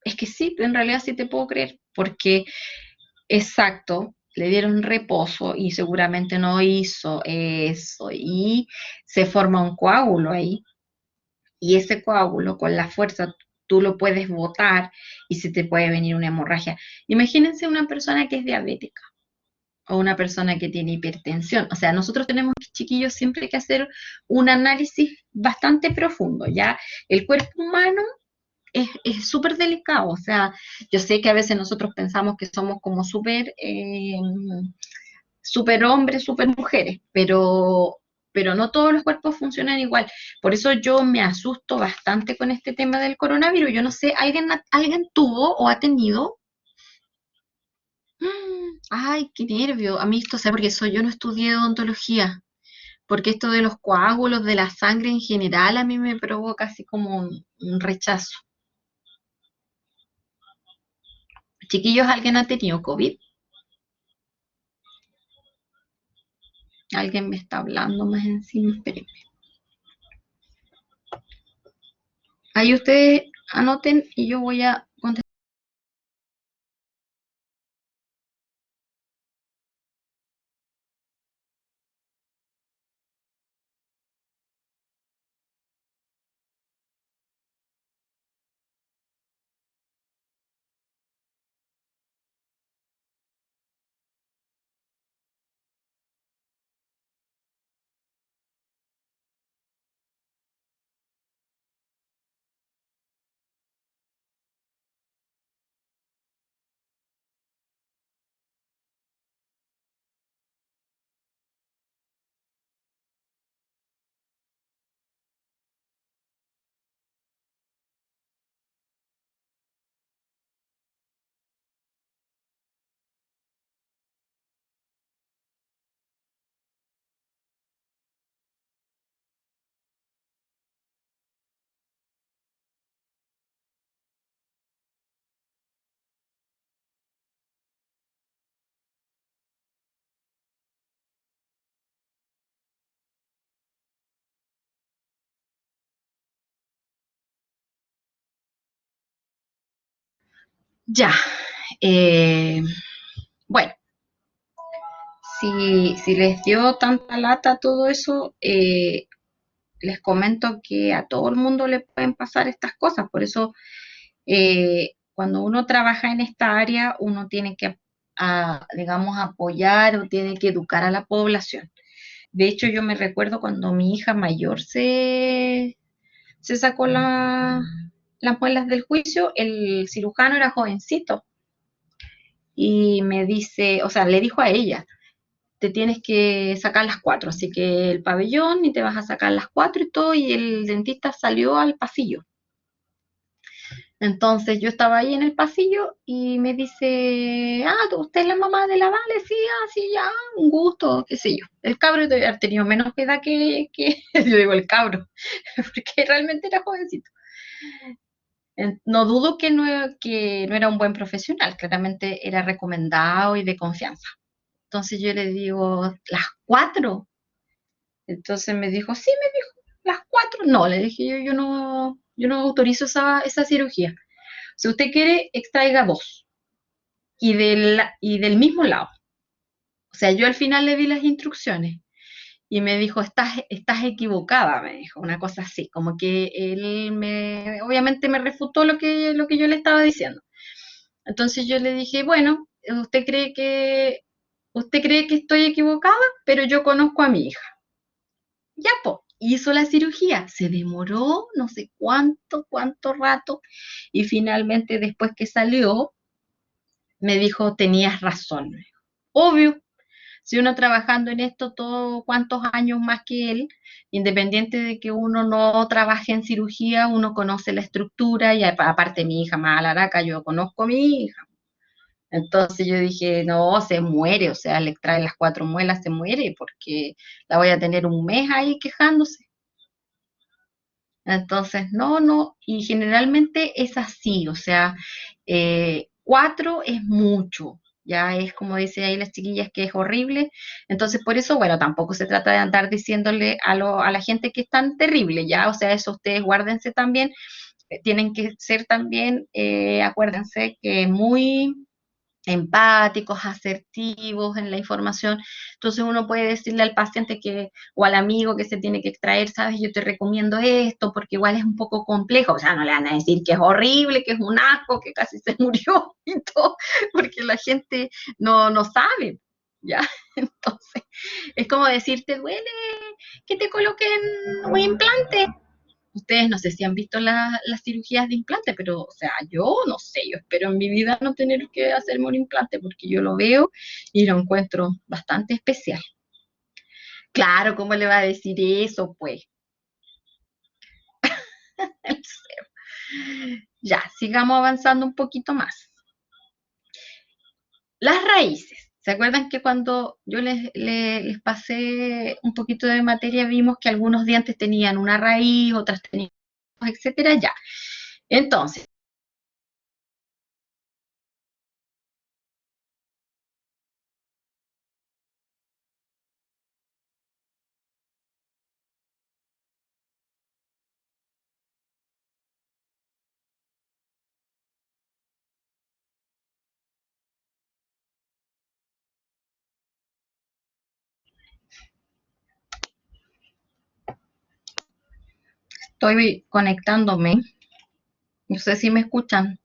Es que sí, en realidad sí te puedo creer, porque exacto, le dieron reposo y seguramente no hizo eso, y se forma un coágulo ahí y ese coágulo con la fuerza tú lo puedes botar y se te puede venir una hemorragia. Imagínense una persona que es diabética o una persona que tiene hipertensión. O sea, nosotros tenemos, chiquillos, siempre que hacer un análisis bastante profundo, ¿ya? El cuerpo humano es súper delicado, o sea, yo sé que a veces nosotros pensamos que somos como súper hombres, súper mujeres, pero no todos los cuerpos funcionan igual. Por eso yo me asusto bastante con este tema del coronavirus. Yo no sé, ¿alguien tuvo o ha tenido? Ay, qué nervio. A mí esto, o sea, porque yo no estudié odontología, porque esto de los coágulos, de la sangre en general, a mí me provoca así como un rechazo. Chiquillos, ¿alguien ha tenido COVID? Alguien me está hablando más encima, espérenme. Ahí ustedes anoten y yo voy a contestar. Ya. eh, bueno, si les dio tanta lata todo eso, les comento que a todo el mundo le pueden pasar estas cosas. Por eso, cuando uno trabaja en esta área, uno tiene que, digamos, apoyar o tiene que educar a la población. De hecho, yo me recuerdo cuando mi hija mayor se sacó las muelas del juicio, el cirujano era jovencito y me dice, o sea, le dijo a ella, te tienes que sacar las cuatro, así que el pabellón y te vas a sacar las cuatro y todo, y el dentista salió al pasillo. Entonces yo estaba ahí en el pasillo y me dice, usted es la mamá de la Vale, sí, sí, ya, un gusto, qué sé yo. El cabro debe haber tenido menos edad yo digo el cabro, porque realmente era jovencito. No dudo que no era un buen profesional, claramente era recomendado y de confianza. Entonces yo le digo, ¿las 4? Entonces me dijo, sí, me dijo, ¿las 4? No, le dije yo no autorizo esa cirugía. Si usted quiere, extraiga dos y del mismo lado. O sea, yo al final le di las instrucciones y me dijo, estás equivocada, me dijo, una cosa así, como que obviamente me refutó lo que yo le estaba diciendo. Entonces yo le dije, bueno, usted cree que estoy equivocada, pero yo conozco a mi hija. Ya, pues, hizo la cirugía, se demoró no sé cuánto rato, y finalmente después que salió, me dijo, tenías razón. Obvio, si uno trabajando en esto todo, cuántos años más que él, independiente de que uno no trabaje en cirugía, uno conoce la estructura y aparte mi hija más alaraca, yo conozco a mi hija. Entonces yo dije, no, se muere, o sea, le extrae las 4 muelas, se muere porque la voy a tener un mes ahí quejándose. Entonces, no, y generalmente es así, o sea, 4 es mucho, ya es como dice ahí las chiquillas que es horrible, entonces por eso, bueno, tampoco se trata de andar diciéndole a la gente que es tan terrible, ya, o sea, eso ustedes guárdense también, tienen que ser también, acuérdense que muy empáticos, asertivos en la información. Entonces uno puede decirle al paciente o al amigo que se tiene que extraer, sabes, yo te recomiendo esto porque igual es un poco complejo. O sea, no le van a decir que es horrible, que es un asco, que casi se murió y todo, porque la gente no sabe, ¿ya? Entonces, es como decirte, duele que te coloquen un implante. Ustedes no sé si han visto las cirugías de implante, pero, o sea, yo no sé, yo espero en mi vida no tener que hacerme un implante porque yo lo veo y lo encuentro bastante especial. Claro, ¿cómo le va a decir eso, pues? Ya, sigamos avanzando un poquito más. Las raíces. ¿Se acuerdan que cuando yo les pasé un poquito de materia vimos que algunos dientes tenían una raíz, otras tenían, etcétera? Ya. Entonces, estoy conectándome. No sé si me escuchan.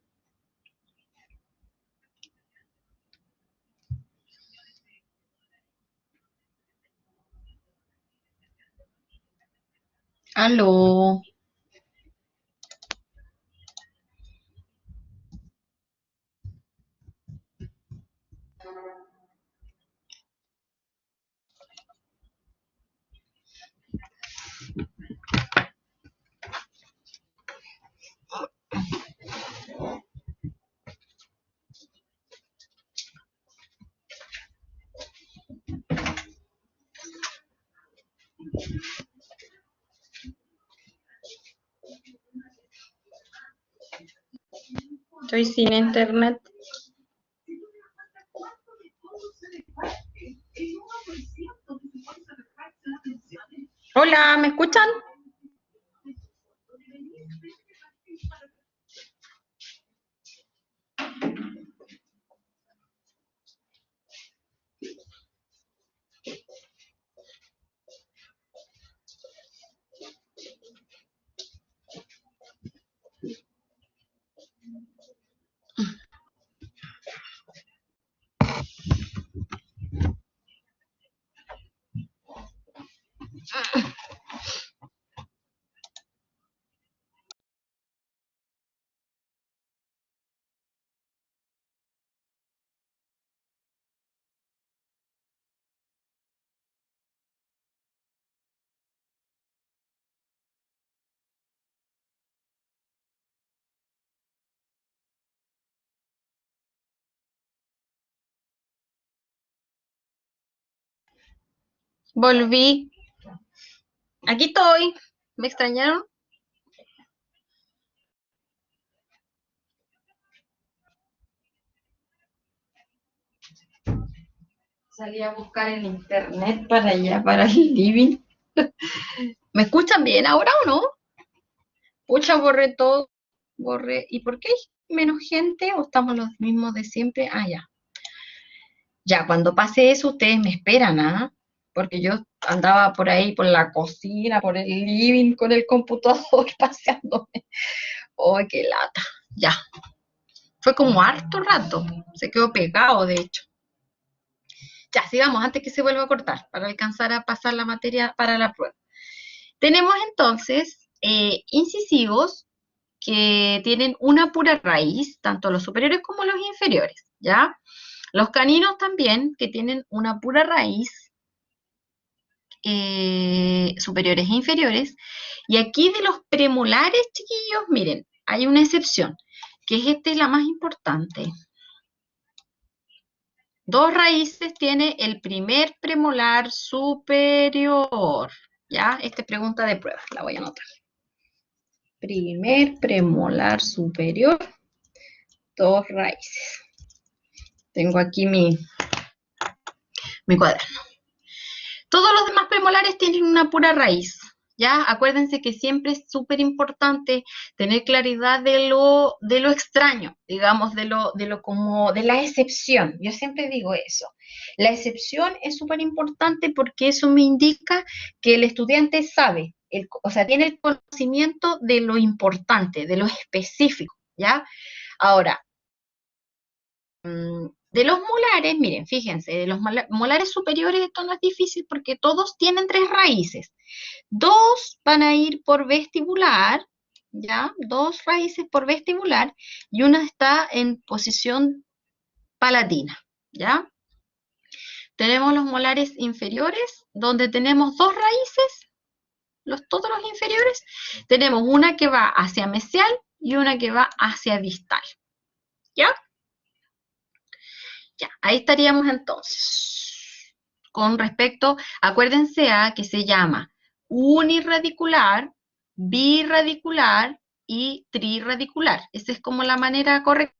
Aló. Estoy sin internet. Hola, ¿me escuchan? Volví. Aquí estoy. ¿Me extrañaron? Salí a buscar en internet para allá, para el living. ¿Me escuchan bien ahora o no? Pucha, borré todo. Borré. ¿Y por qué hay menos gente o estamos los mismos de siempre? Ah, ya. Ya, cuando pase eso, ustedes me esperan, ¿ah? Porque yo andaba por ahí, por la cocina, por el living, con el computador, paseándome. ¡Oh, qué lata! Ya. Fue como harto rato. Se quedó pegado, de hecho. Ya, sigamos antes que se vuelva a cortar, para alcanzar a pasar la materia para la prueba. Tenemos entonces incisivos que tienen una pura raíz, tanto los superiores como los inferiores, ¿ya? Los caninos también, que tienen una pura raíz, superiores e inferiores. Y aquí de los premolares, chiquillos, miren, hay una excepción, que es la más importante. Dos raíces tiene el primer premolar superior. ¿Ya? Esta es pregunta de prueba, la voy a anotar. Primer premolar superior, dos raíces. Tengo aquí mi cuaderno. Todos los demás premolares tienen una pura raíz. ¿Ya? Acuérdense que siempre es súper importante tener claridad de lo extraño, digamos, de la excepción. Yo siempre digo eso. La excepción es súper importante porque eso me indica que el estudiante sabe, o sea, tiene el conocimiento de lo importante, de lo específico, ¿ya? Ahora, de los molares, miren, fíjense, de los molares superiores esto no es difícil porque todos tienen tres raíces. Dos van a ir por vestibular, ¿ya? Dos raíces por vestibular y una está en posición palatina, ¿ya? Tenemos los molares inferiores, donde tenemos dos raíces, todos los inferiores. Tenemos una que va hacia mesial y una que va hacia distal, ¿ya? Ya, ahí estaríamos entonces. Con respecto, acuérdense a que se llama uniradicular, biradicular y triradicular. Esa es como la manera correcta,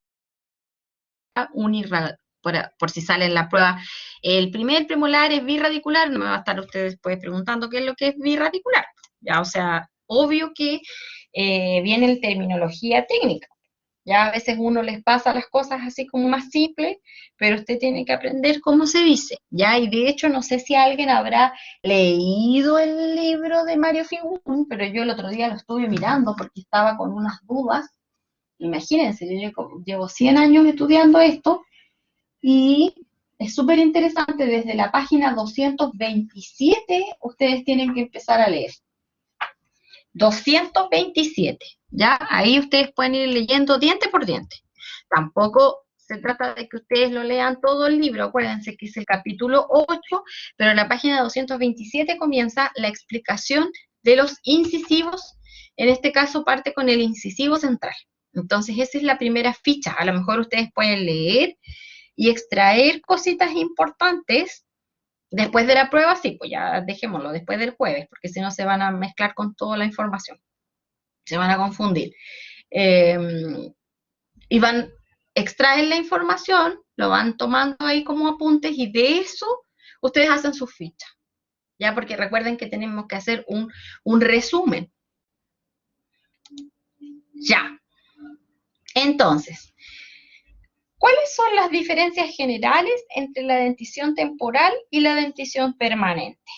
por si sale en la prueba. El primer premolar es birradicular, no me va a estar ustedes después preguntando qué es lo que es birradicular. Ya, o sea, obvio que viene la terminología técnica. Ya a veces uno les pasa las cosas así como más simples, pero usted tiene que aprender cómo se dice, ¿ya? Y de hecho, no sé si alguien habrá leído el libro de Mario Figún, pero yo el otro día lo estuve mirando porque estaba con unas dudas. Imagínense, yo llevo 100 años estudiando esto y es súper interesante. Desde la página 227 ustedes tienen que empezar a leer. 227, ¿ya? Ahí ustedes pueden ir leyendo diente por diente. Tampoco se trata de que ustedes lo lean todo el libro, acuérdense que es el capítulo 8, pero en la página 227 comienza la explicación de los incisivos, en este caso parte con el incisivo central. Entonces esa es la primera ficha, a lo mejor ustedes pueden leer y extraer cositas importantes. Después de la prueba, sí, pues ya dejémoslo, después del jueves, porque si no se van a mezclar con toda la información, se van a confundir. Eh, y extraen la información, lo van tomando ahí como apuntes y de eso ustedes hacen sus fichas, ya porque recuerden que tenemos que hacer un resumen. Ya. Entonces, ¿cuáles son las diferencias generales entre la dentición temporal y la dentición permanente?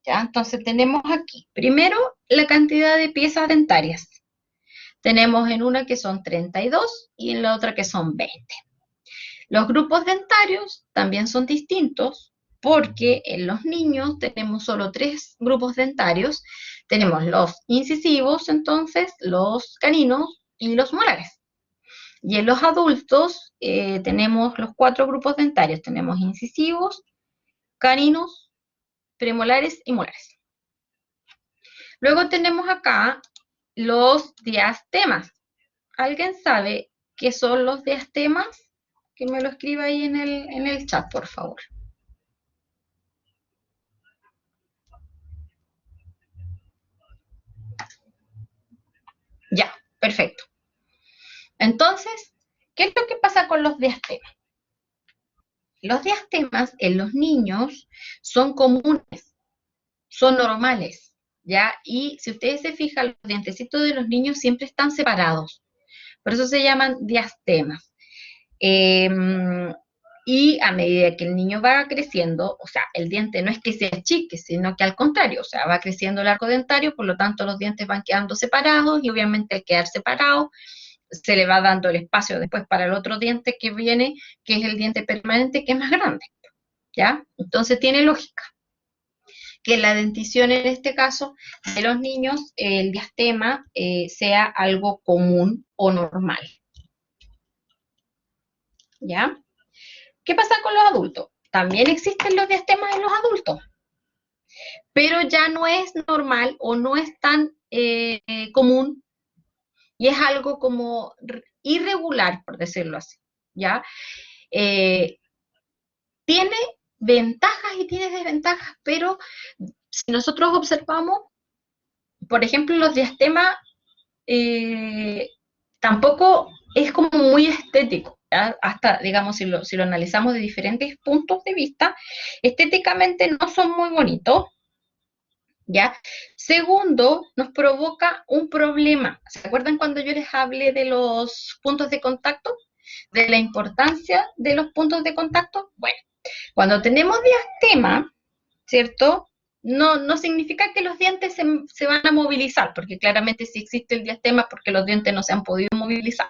¿Ya? Entonces tenemos aquí, primero, la cantidad de piezas dentarias. Tenemos en una que son 32 y en la otra que son 20. Los grupos dentarios también son distintos porque en los niños tenemos solo tres grupos dentarios. Tenemos los incisivos, entonces, los caninos y los molares. Y en los adultos tenemos los cuatro grupos dentarios. Tenemos incisivos, caninos, premolares y molares. Luego tenemos acá los diastemas. ¿Alguien sabe qué son los diastemas? Que me lo escriba ahí en el chat, por favor. con los diastemas? Los diastemas en los niños son comunes, son normales, ¿ya? Y si ustedes se fijan, los dientecitos de los niños siempre están separados. Por eso se llaman diastemas. Eh, y a medida que el niño va creciendo, o sea, el diente no es que se achique, sino que al contrario, o sea, va creciendo el arco dentario, por lo tanto los dientes van quedando separados y obviamente al quedar separados se le va dando el espacio después para el otro diente que viene, que es el diente permanente, que es más grande, ¿ya? Entonces tiene lógica que la dentición en este caso de los niños, el diastema, sea algo común o normal, ¿ya? ¿Qué pasa con los adultos? También existen los diastemas en los adultos, pero ya no es normal o no es tan común y es algo como irregular, por decirlo así, ¿ya? Eh, tiene ventajas y tiene desventajas, pero si nosotros observamos, por ejemplo, los diastemas eh, tampoco es como muy estético, ¿ya? Hasta, digamos, si lo analizamos de diferentes puntos de vista, estéticamente no son muy bonitos, ¿ya? Segundo, nos provoca un problema. ¿Se acuerdan cuando yo les hablé de los puntos de contacto? De la importancia de los puntos de contacto. Bueno, cuando tenemos diastema, ¿cierto? No significa que los dientes se van a movilizar, porque claramente si existe el diastema porque los dientes no se han podido movilizar.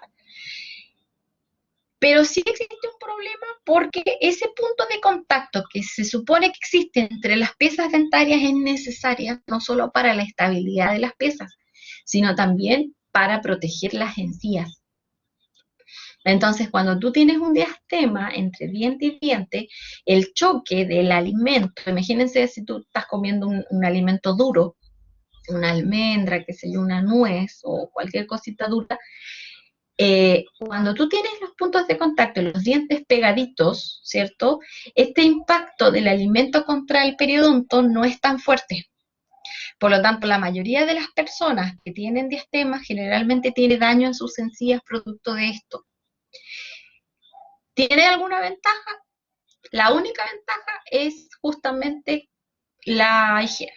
Pero sí existe un problema porque ese punto de contacto que se supone que existe entre las piezas dentarias es necesaria no solo para la estabilidad de las piezas, sino también para proteger las encías. Entonces, cuando tú tienes un diastema entre diente y diente, el choque del alimento, imagínense si tú estás comiendo un alimento duro, una almendra, qué sé yo, una nuez o cualquier cosita dura, cuando tú tienes los puntos de contacto, los dientes pegaditos, ¿cierto? Este impacto del alimento contra el periodonto no es tan fuerte. Por lo tanto, la mayoría de las personas que tienen diastemas generalmente tiene daño en sus encías producto de esto. ¿Tiene alguna ventaja? La única ventaja es justamente la higiene,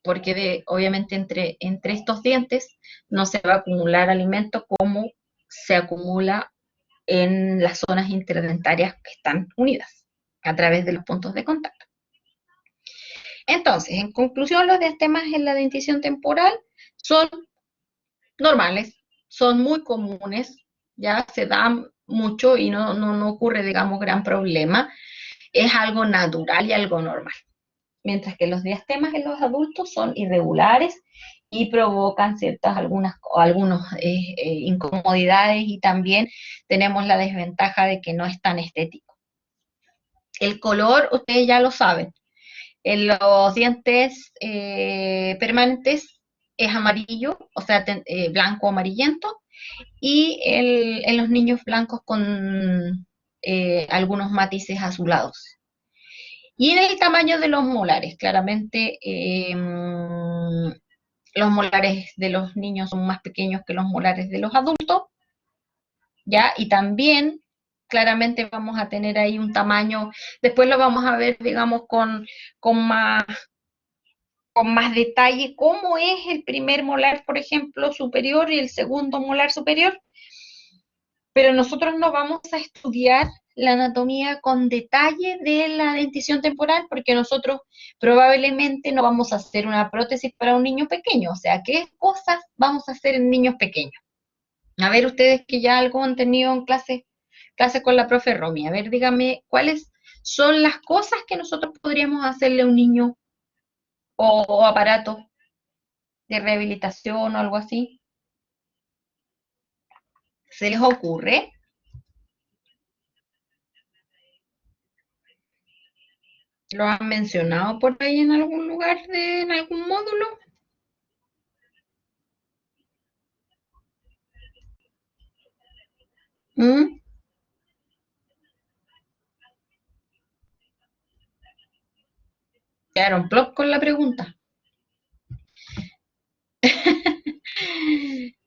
porque obviamente entre estos dientes no se va a acumular alimento como se acumula en las zonas interdentarias que están unidas a través de los puntos de contacto. Entonces, en conclusión, los diastemas en la dentición temporal son normales, son muy comunes, ya se dan mucho y no ocurre, digamos, gran problema. Es algo natural y algo normal. Mientras que los diastemas en los adultos son irregulares y provocan algunas incomodidades y también tenemos la desventaja de que no es tan estético. El color, ustedes ya lo saben, en los dientes permanentes es amarillo, o sea, blanco amarillento, y en los niños blancos con algunos matices azulados. Y en el tamaño de los molares, claramente los molares de los niños son más pequeños que los molares de los adultos, ¿ya? Y también claramente vamos a tener ahí un tamaño, después lo vamos a ver, digamos, con más, con más detalle, cómo es el primer molar, por ejemplo, superior y el segundo molar superior, pero nosotros no vamos a estudiar la anatomía con detalle de la dentición temporal porque nosotros probablemente no vamos a hacer una prótesis para un niño pequeño, o sea, ¿qué cosas vamos a hacer en niños pequeños? A ver, ustedes que ya algo han tenido en clase con la profe Romy, a ver, dígame, ¿cuáles son las cosas que nosotros podríamos hacerle a un niño o aparatos de rehabilitación o algo así? ¿Se les ocurre? ¿Lo han mencionado por ahí en algún lugar, en algún módulo? ¿Mm? Quedaron plop con la pregunta.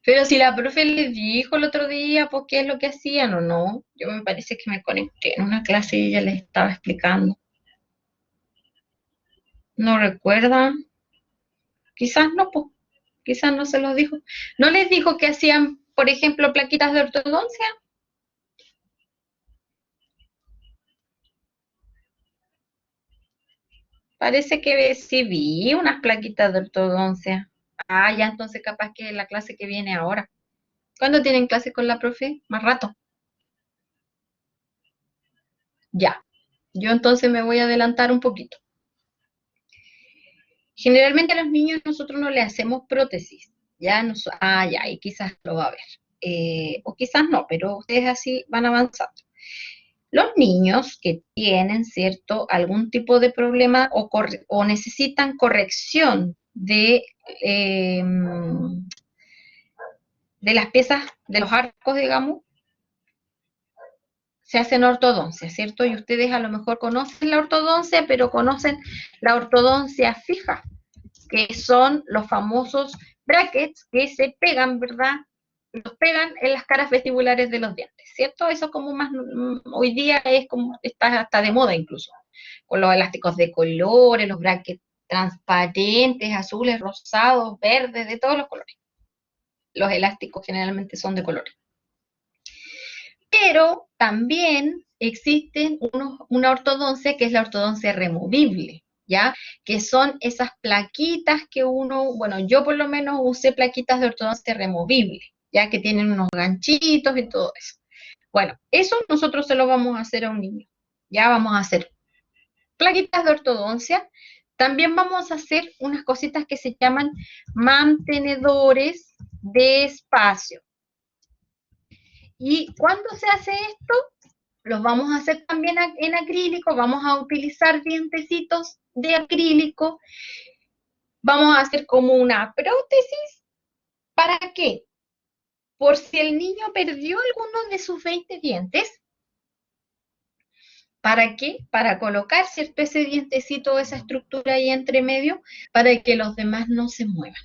Pero si la profe les dijo el otro día, pues qué es lo que hacían o no, yo me parece que me conecté en una clase y ella les estaba explicando. ¿No recuerdan? Quizás no, pues, quizás no se los dijo. ¿No les dijo que hacían, por ejemplo, plaquitas de ortodoncia? Parece que sí vi unas plaquitas de ortodoncia. Ah, ya entonces capaz que es la clase que viene ahora. ¿Cuándo tienen clase con la profe? Más rato. Ya. Yo entonces me voy a adelantar un poquito. Generalmente a los niños nosotros no le hacemos prótesis. Ya, ya, y quizás lo va a ver. O quizás no, pero ustedes así van avanzando. Los niños que tienen, ¿cierto?, algún tipo de problema o necesitan corrección eh, de las piezas, de los arcos, digamos, se hacen ortodoncia, ¿cierto? Y ustedes a lo mejor conocen la ortodoncia, pero conocen la ortodoncia fija, que son los famosos brackets que se pegan, ¿verdad? Los pegan en las caras vestibulares de los dientes, ¿cierto? Eso como más, hoy día es como, está hasta de moda incluso, con los elásticos de colores, los brackets transparentes, azules, rosados, verdes, de todos los colores. Los elásticos generalmente son de colores. Pero también existen una ortodoncia que es la ortodoncia removible, ¿ya? Que son esas plaquitas que uno, bueno, yo por lo menos usé plaquitas de ortodoncia removible, ya que tienen unos ganchitos y todo eso. Bueno, eso nosotros se lo vamos a hacer a un niño. Ya vamos a hacer plaquitas de ortodoncia. También vamos a hacer unas cositas que se llaman mantenedores de espacio. ¿Y cuándo se hace esto? Los vamos a hacer también en acrílico, vamos a utilizar dientecitos de acrílico, vamos a hacer como una prótesis. ¿Para qué? Por si el niño perdió alguno de sus 20 dientes. ¿Para qué? Para colocar, ¿cierto?, ese dientecito, esa estructura ahí entre medio, para que los demás no se muevan.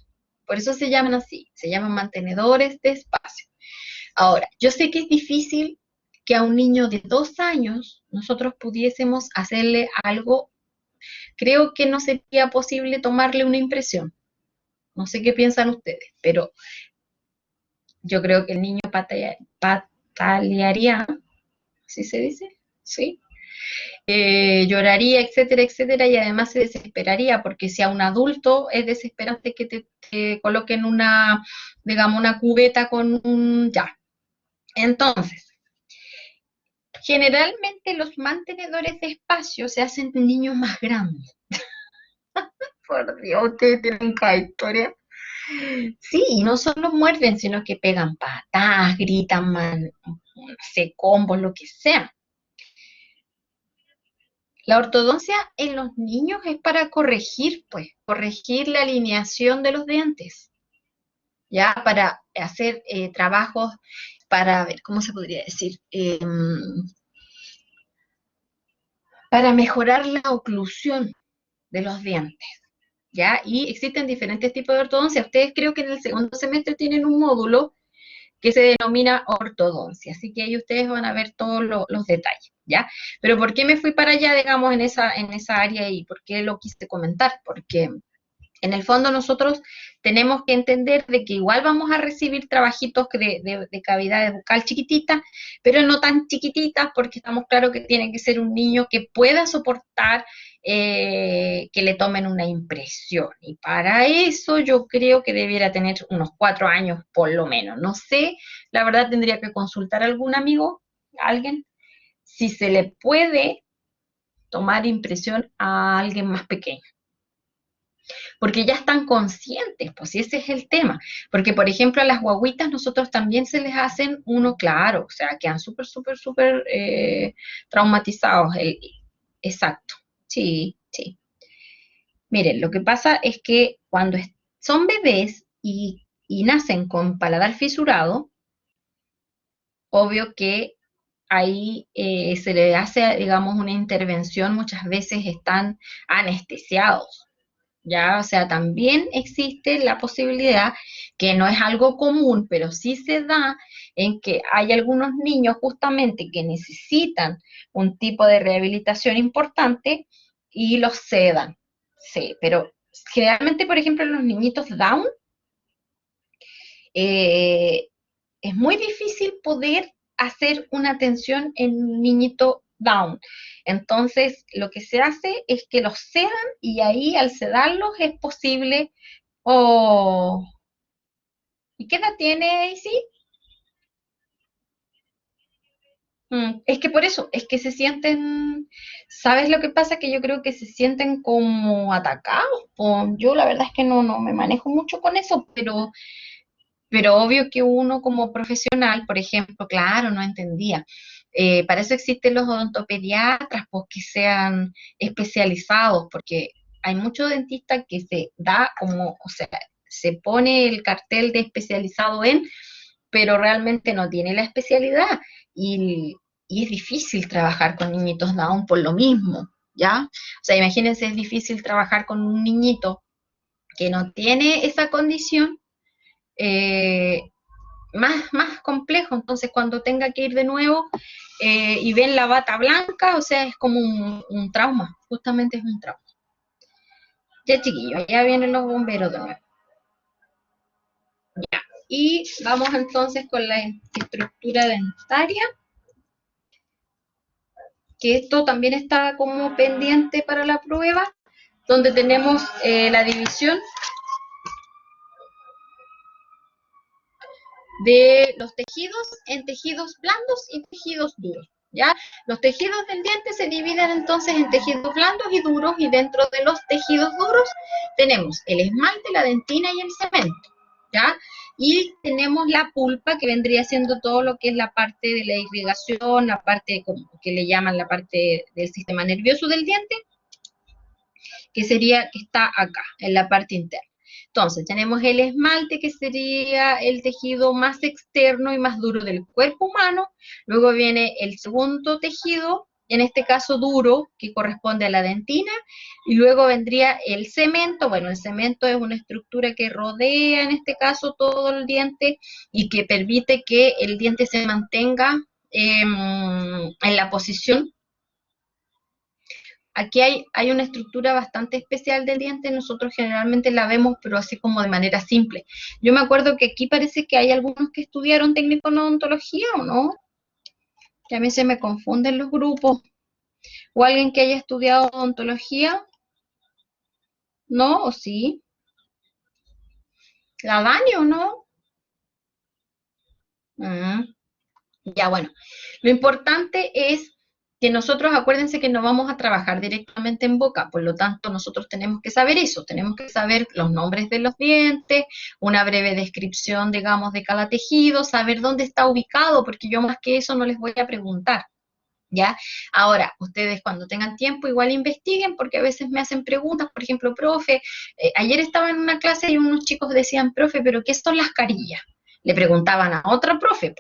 Por eso se llaman así, se llaman mantenedores de espacio. Ahora, yo sé que es difícil que a un niño de 2 años nosotros pudiésemos hacerle algo. Creo que no sería posible tomarle una impresión. No sé qué piensan ustedes, pero yo creo que el niño patalearía, ¿así se dice? Sí. Lloraría, etcétera, etcétera, y además se desesperaría, porque si a un adulto es desesperante que te coloquen una, digamos, una cubeta con un ya. Entonces, generalmente los mantenedores de espacio se hacen en niños más grandes. Por Dios, ustedes tienen cada historia. Sí, y no solo muerden, sino que pegan patadas, gritan, no sé, combos, lo que sea. La ortodoncia en los niños es para corregir, pues, corregir la alineación de los dientes, ya para hacer trabajos para ver, ¿cómo se podría decir? Para mejorar la oclusión de los dientes, ¿ya? Y existen diferentes tipos de ortodoncia. Ustedes creo que en el segundo semestre tienen un módulo que se denomina ortodoncia. Así que ahí ustedes van a ver todos los detalles, ¿ya? Pero ¿por qué me fui para allá, digamos, en esa área y por qué lo quise comentar? Porque en el fondo nosotros tenemos que entender de que igual vamos a recibir trabajitos de cavidad bucal chiquititas, pero no tan chiquititas porque estamos claros que tiene que ser un niño que pueda soportar que le tomen una impresión. Y para eso yo creo que debiera tener unos 4 años por lo menos. No sé, la verdad tendría que consultar a algún amigo, a alguien, si se le puede tomar impresión a alguien más pequeño, porque ya están conscientes, pues ese es el tema. Porque, por ejemplo, a las guaguitas nosotros también se les hacen uno claro, o sea, quedan súper, súper, súper traumatizados. Exacto, sí, sí. Miren, lo que pasa es que cuando son bebés y nacen con paladar fisurado, obvio que ahí se le hace, digamos, una intervención, muchas veces están anestesiados. ¿ya? O sea, también existe la posibilidad, que no es algo común, pero sí se da, en que hay algunos niños justamente que necesitan un tipo de rehabilitación importante y los sedan. Sí, pero generalmente, por ejemplo, los niñitos Down, eh, es muy difícil poder hacer una atención en un niñito Down. Entonces, lo que se hace es que los sedan y ahí al sedarlos es posible. Oh, ¿y qué edad tiene Isi? Es que por eso, es que se sienten, ¿sabes lo que pasa? Que yo creo que se sienten como atacados. Yo la verdad es que no me manejo mucho con eso, pero obvio que uno como profesional, por ejemplo, claro, no entendía. Para eso existen los odontopediatras, pues que sean especializados, porque hay muchos dentistas que se da como, o sea, se pone el cartel de especializado en, pero realmente no tiene la especialidad. Y es difícil trabajar con niñitos Down por lo mismo, ¿ya? O sea, imagínense, es difícil trabajar con un niñito que no tiene esa condición, eh, más complejo. Entonces, cuando tenga que ir de nuevo y ven la bata blanca, o sea, es como un trauma, justamente es un trauma. Ya, chiquillos, ya vienen los bomberos de nuevo. Y vamos entonces con la estructura dentaria, que esto también está como pendiente para la prueba, donde tenemos la división de los tejidos en tejidos blandos y tejidos duros, ¿ya? Los tejidos del diente se dividen entonces en tejidos blandos y duros, y dentro de los tejidos duros tenemos el esmalte, la dentina y el cemento, ¿ya? Y tenemos la pulpa, que vendría siendo todo lo que es la parte de la irrigación, la parte como que le llaman la parte del sistema nervioso del diente, que sería, que está acá, en la parte interna. Entonces, tenemos el esmalte, que sería el tejido más externo y más duro del cuerpo humano. Luego viene el segundo tejido, en este caso duro, que corresponde a la dentina. Y luego vendría el cemento. Bueno, el cemento es una estructura que rodea, en este caso, todo el diente y que permite que el diente se mantenga en la posición. Aquí hay una estructura bastante especial del diente, nosotros generalmente la vemos, pero así como de manera simple. Yo me acuerdo que aquí parece que hay algunos que estudiaron técnico en odontología, ¿o no? Que a mí se me confunden los grupos. O alguien que haya estudiado odontología, ¿no? ¿O sí? ¿La Dani o no? Mm. Ya, bueno, lo importante es que nosotros, acuérdense que no vamos a trabajar directamente en boca, por lo tanto nosotros tenemos que saber eso, tenemos que saber los nombres de los dientes, una breve descripción, digamos, de cada tejido, saber dónde está ubicado, porque yo más que eso no les voy a preguntar, ¿ya? Ahora, ustedes cuando tengan tiempo igual investiguen, porque a veces me hacen preguntas, por ejemplo, profe, ayer estaba en una clase y unos chicos decían, profe, ¿pero qué son las carillas? Le preguntaban a otra profe.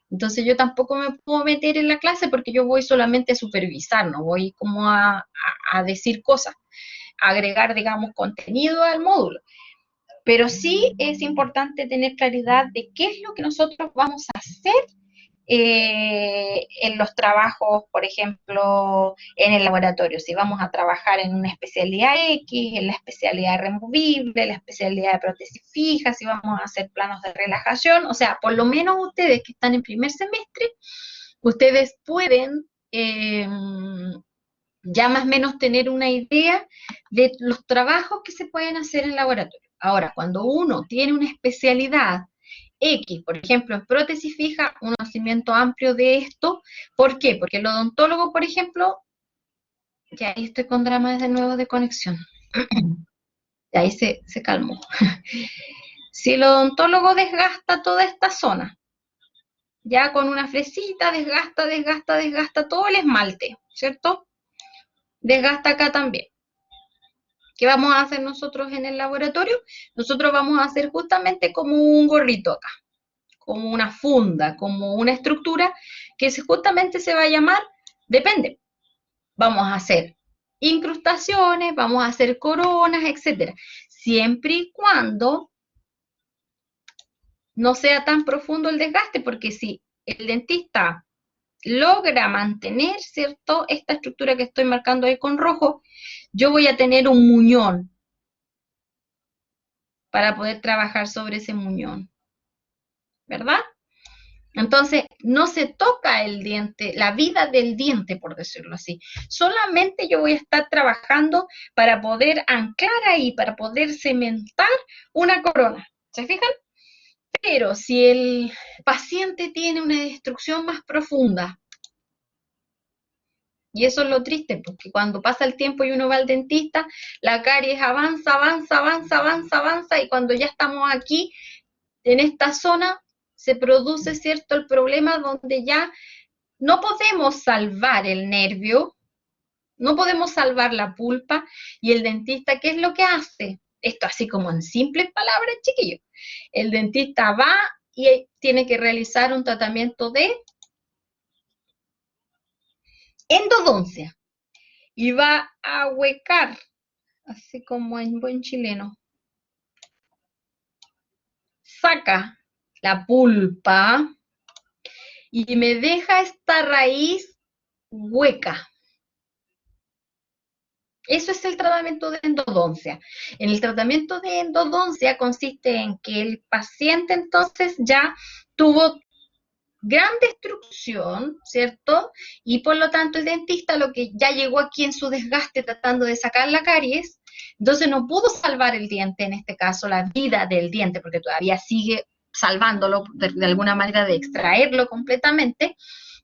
Entonces yo tampoco me puedo meter en la clase porque yo voy solamente a supervisar, no voy como a decir cosas, a agregar, digamos, contenido al módulo. Pero sí es importante tener claridad de qué es lo que nosotros vamos a hacer en los trabajos, por ejemplo, en el laboratorio. Si vamos a trabajar en una especialidad X, en la especialidad removible, en la especialidad de prótesis fija, si vamos a hacer planos de relajación, o sea, por lo menos ustedes que están en primer semestre, ustedes pueden ya más o menos tener una idea de los trabajos que se pueden hacer en laboratorio. Ahora, cuando uno tiene una especialidad X, por ejemplo, en prótesis fija, un conocimiento amplio de esto. ¿Por qué? Porque el odontólogo, por ejemplo, ya ahí estoy con dramas de nuevo de conexión, ya ahí se calmó. Si el odontólogo desgasta toda esta zona, ya con una fresita desgasta todo el esmalte, ¿cierto? Desgasta acá también. ¿Qué vamos a hacer nosotros en el laboratorio? Nosotros vamos a hacer justamente como un gorrito acá, como una funda, como una estructura que justamente se va a llamar, depende, vamos a hacer incrustaciones, vamos a hacer coronas, etcétera. Siempre y cuando no sea tan profundo el desgaste, porque si el dentista logra mantener, ¿cierto?, esta estructura que estoy marcando ahí con rojo, yo voy a tener un muñón para poder trabajar sobre ese muñón, ¿verdad? Entonces, no se toca el diente, la vida del diente, por decirlo así. Solamente yo voy a estar trabajando para poder anclar ahí, para poder cementar una corona. ¿Se fijan? Pero si el paciente tiene una destrucción más profunda, y eso es lo triste, porque cuando pasa el tiempo y uno va al dentista, la caries avanza, avanza, avanza, avanza, avanza, y cuando ya estamos aquí, en esta zona, se produce, ¿cierto?, el problema donde ya no podemos salvar el nervio, no podemos salvar la pulpa, y el dentista, ¿qué es lo que hace? Esto así como en simples palabras, chiquillos. El dentista va y tiene que realizar un tratamiento de endodoncia y va a huecar, así como en buen chileno. Saca la pulpa y me deja esta raíz hueca. Eso es el tratamiento de endodoncia. En el tratamiento de endodoncia consiste en que el paciente entonces ya tuvo gran destrucción, ¿cierto? Y por lo tanto el dentista lo que ya llegó aquí en su desgaste tratando de sacar la caries, entonces no pudo salvar el diente, en este caso la vida del diente, porque todavía sigue salvándolo de alguna manera de extraerlo completamente.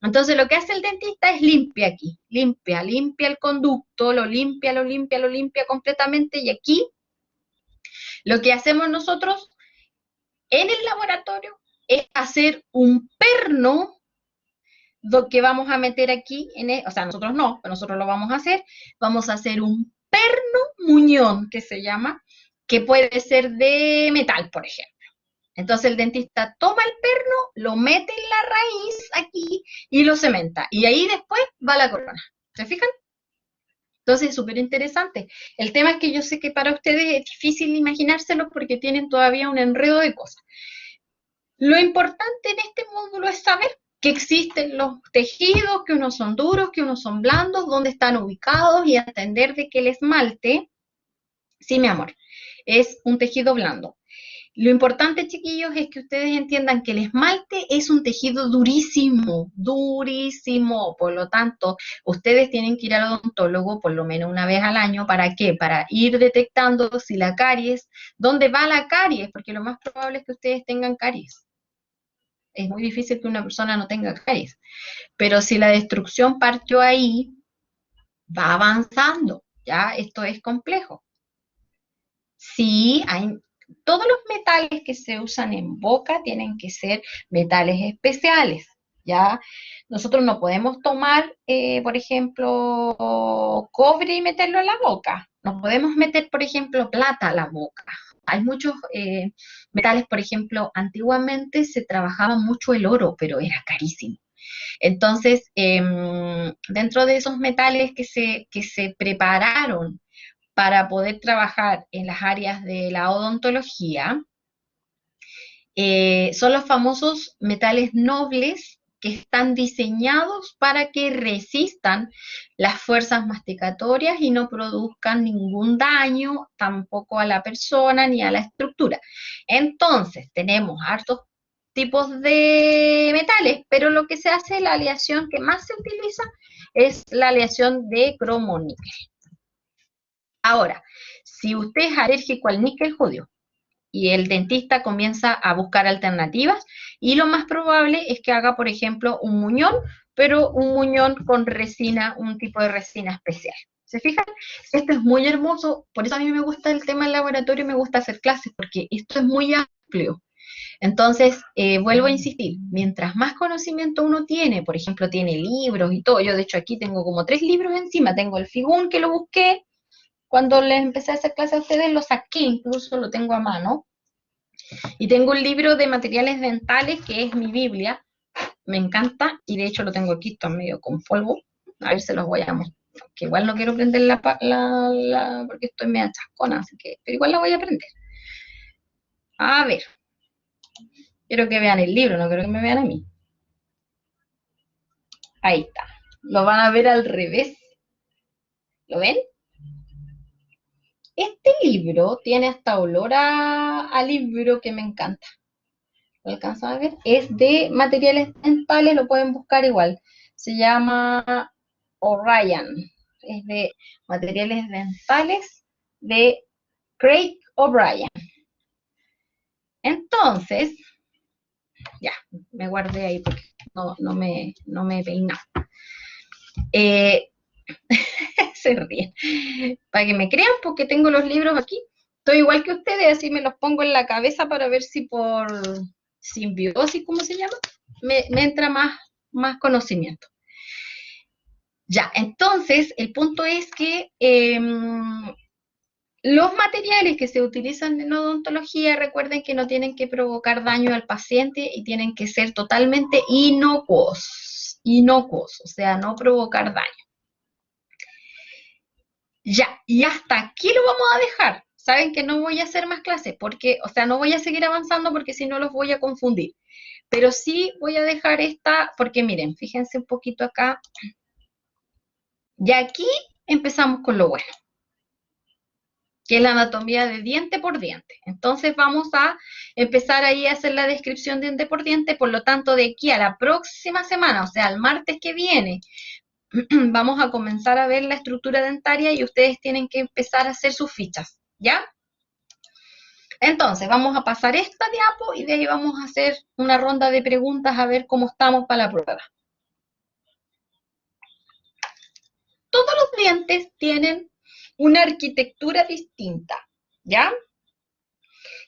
Entonces lo que hace el dentista es limpia aquí, limpia, limpia el conducto, lo limpia, lo limpia, lo limpia completamente, y aquí lo que hacemos nosotros en el laboratorio es hacer un perno lo que vamos a meter aquí, o sea, nosotros no, pero nosotros lo vamos a hacer un perno muñón, que se llama, que puede ser de metal, por ejemplo. Entonces el dentista toma el perno, lo mete en la raíz aquí y lo cementa. Y ahí después va la corona. ¿Se fijan? Entonces es súper interesante. El tema es que yo sé que para ustedes es difícil imaginárselo porque tienen todavía un enredo de cosas. Lo importante en este módulo es saber que existen los tejidos, que unos son duros, que unos son blandos, dónde están ubicados, y entender de que el esmalte, sí, mi amor, es un tejido blando. Lo importante, chiquillos, es que ustedes entiendan que el esmalte es un tejido durísimo, durísimo. Por lo tanto, ustedes tienen que ir al odontólogo por lo menos una vez al año. ¿Para qué? Para ir detectando si la caries, dónde va la caries, porque lo más probable es que ustedes tengan caries. Es muy difícil que una persona no tenga caries. Pero si la destrucción partió ahí, va avanzando. Ya, esto es complejo. Sí, todos los metales que se usan en boca tienen que ser metales especiales. Ya, nosotros no podemos tomar, por ejemplo, cobre y meterlo en la boca. No podemos meter, por ejemplo, plata a la boca. Hay muchos metales, por ejemplo, antiguamente se trabajaba mucho el oro, pero era carísimo. Entonces, dentro de esos metales que se prepararon para poder trabajar en las áreas de la odontología, son los famosos metales nobles, que están diseñados para que resistan las fuerzas masticatorias y no produzcan ningún daño tampoco a la persona ni a la estructura. Entonces, tenemos hartos tipos de metales, pero lo que se hace, la aleación que más se utiliza es la aleación de cromo-níquel. Ahora, si usted es alérgico al níquel, jodió, y el dentista comienza a buscar alternativas, y lo más probable es que haga, por ejemplo, un muñón, pero un muñón con resina, un tipo de resina especial. ¿Se fijan? Esto es muy hermoso, por eso a mí me gusta el tema del laboratorio y me gusta hacer clases, porque esto es muy amplio. Entonces, vuelvo a insistir, mientras más conocimiento uno tiene, por ejemplo, tiene libros y todo, yo de hecho aquí tengo como 3 libros encima, tengo el Figún que lo busqué, cuando les empecé a hacer clases a ustedes lo saqué, incluso lo tengo a mano, y tengo un libro de materiales dentales que es mi Biblia, me encanta, y de hecho lo tengo aquí, está medio con polvo, a ver, se los voy a mostrar. Que igual no quiero prender porque estoy media chascona, así que, pero igual la voy a prender. A ver, quiero que vean el libro, no quiero que me vean a mí. Ahí está. Lo van a ver al revés. ¿Lo ven? Este libro tiene hasta olor a libro que me encanta. ¿Lo alcanzan a ver? Es de materiales dentales, lo pueden buscar igual. Se llama O'Ryan. Es de materiales dentales de Craig O'Brien. Entonces, ya, me guardé ahí porque no me he peinado. Se ríen. Para que me crean, porque tengo los libros aquí. Estoy igual que ustedes, así me los pongo en la cabeza para ver si por simbiosis, ¿cómo se llama? Me entra más conocimiento. Ya, entonces, el punto es que los materiales que se utilizan en odontología, recuerden que no tienen que provocar daño al paciente y tienen que ser totalmente inocuos, o sea, no provocar daño. Ya, y hasta aquí lo vamos a dejar. Saben que no voy a hacer más clases porque, o sea, no voy a seguir avanzando porque si no los voy a confundir. Pero sí voy a dejar esta, porque miren, fíjense un poquito acá. Y aquí empezamos con lo bueno, que es la anatomía de diente por diente. Entonces vamos a empezar ahí a hacer la descripción diente por diente, por lo tanto de aquí a la próxima semana, o sea, al martes que viene, vamos a comenzar a ver la estructura dentaria y ustedes tienen que empezar a hacer sus fichas, ¿ya? Entonces, vamos a pasar esta diapo y de ahí vamos a hacer una ronda de preguntas a ver cómo estamos para la prueba. Todos los dientes tienen una arquitectura distinta, ¿ya?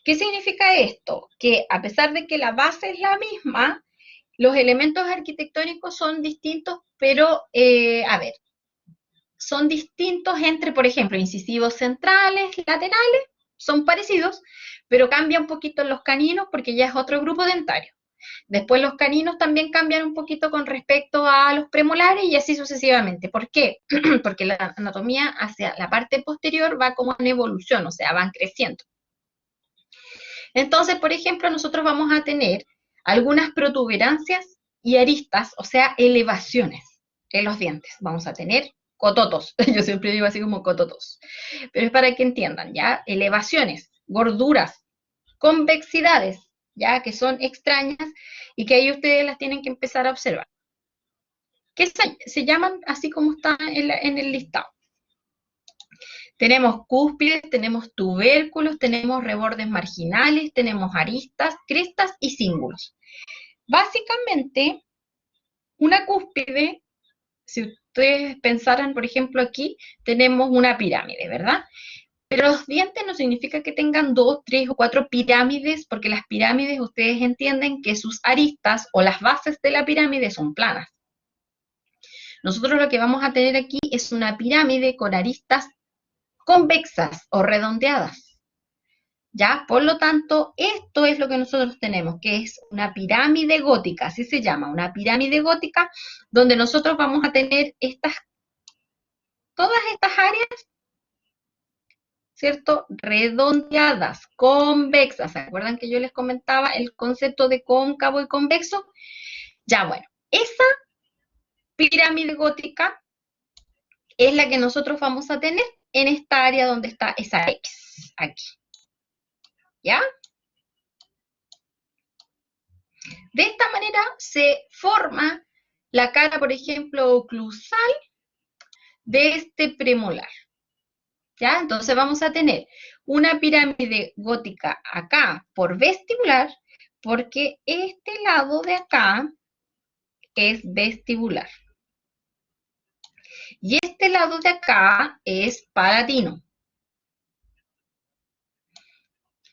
¿Qué significa esto? Que a pesar de que la base es la misma, los elementos arquitectónicos son distintos, pero, a ver, son distintos entre, por ejemplo, incisivos centrales, laterales, son parecidos, pero cambia un poquito en los caninos porque ya es otro grupo dentario. Después los caninos también cambian un poquito con respecto a los premolares y así sucesivamente. ¿Por qué? Porque la anatomía hacia la parte posterior va como en evolución, o sea, van creciendo. Entonces, por ejemplo, nosotros vamos a tener algunas protuberancias y aristas, o sea, elevaciones en los dientes. Vamos a tener cototos, yo siempre digo así como cototos, pero es para que entiendan, ¿ya? Elevaciones, gorduras, convexidades, ¿ya? Que son extrañas y que ahí ustedes las tienen que empezar a observar. Que se llaman así como está en el listado. Tenemos cúspides, tenemos tubérculos, tenemos rebordes marginales, tenemos aristas, crestas y cíngulos. Básicamente, una cúspide, si ustedes pensaran, por ejemplo, aquí tenemos una pirámide, ¿verdad? Pero los dientes no significa que tengan 2, 3 o 4 pirámides, porque las pirámides ustedes entienden que sus aristas o las bases de la pirámide son planas. Nosotros lo que vamos a tener aquí es una pirámide con aristas convexas o redondeadas. ¿Ya? Por lo tanto, esto es lo que nosotros tenemos, que es una pirámide gótica, así se llama, una pirámide gótica, donde nosotros vamos a tener todas estas áreas, ¿cierto? Redondeadas, convexas. ¿Se acuerdan que yo les comentaba el concepto de cóncavo y convexo? Ya, bueno, esa pirámide gótica es la que nosotros vamos a tener en esta área donde está esa X, aquí. ¿Ya? De esta manera se forma la cara, por ejemplo, oclusal de este premolar. ¿Ya? Entonces vamos a tener una pirámide gótica acá por vestibular, porque este lado de acá es vestibular. Y este lado de acá es palatino.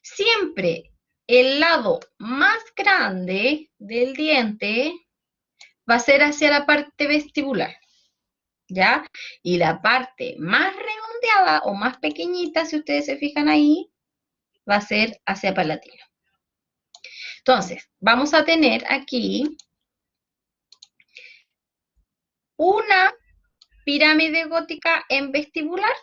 Siempre el lado más grande del diente va a ser hacia la parte vestibular, ¿ya? Y la parte más redondeada o más pequeñita, si ustedes se fijan ahí, va a ser hacia palatino. Entonces, vamos a tener aquí una pirámide gótica en vestibular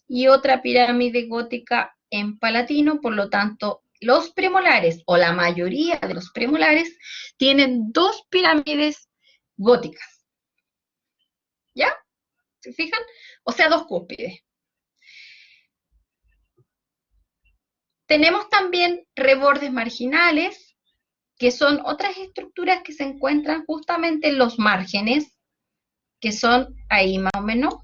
y otra pirámide gótica en palatino, por lo tanto, los premolares o la mayoría de los premolares tienen dos pirámides góticas. ¿Ya? ¿Se fijan? O sea, dos cúspides. Tenemos también rebordes marginales, que son otras estructuras que se encuentran justamente en los márgenes, que son ahí más o menos,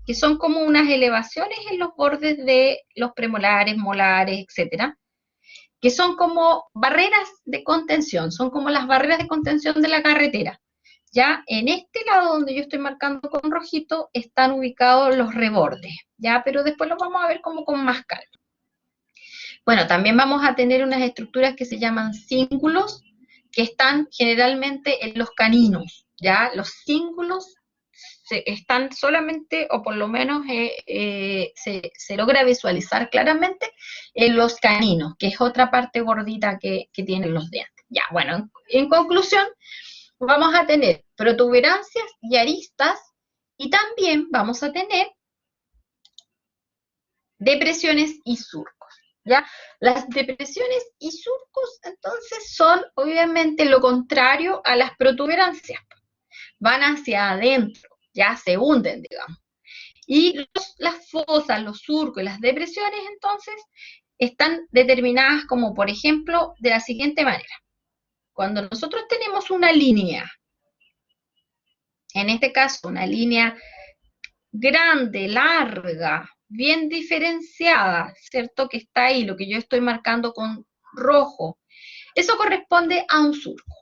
que son como unas elevaciones en los bordes de los premolares, molares, etcétera, que son como barreras de contención, son como las barreras de contención de la carretera. Ya en este lado donde yo estoy marcando con rojito están ubicados los rebordes, ya, pero después los vamos a ver como con más calma. Bueno, también vamos a tener unas estructuras que se llaman cíngulos, que están generalmente en los caninos, ¿ya? Los cíngulos están solamente, o por lo menos se logra visualizar claramente en los caninos, que es otra parte gordita que tienen los dientes. Ya, bueno, en conclusión, vamos a tener protuberancias y aristas, y también vamos a tener depresiones y surcos. ¿Ya? Las depresiones y surcos, entonces, son obviamente lo contrario a las protuberancias. Van hacia adentro, ya se hunden, digamos. Y las fosas, los surcos y las depresiones, entonces, están determinadas como, por ejemplo, de la siguiente manera. Cuando nosotros tenemos una línea, en este caso una línea grande, larga, bien diferenciada, ¿cierto? Que está ahí, lo que yo estoy marcando con rojo. Eso corresponde a un surco,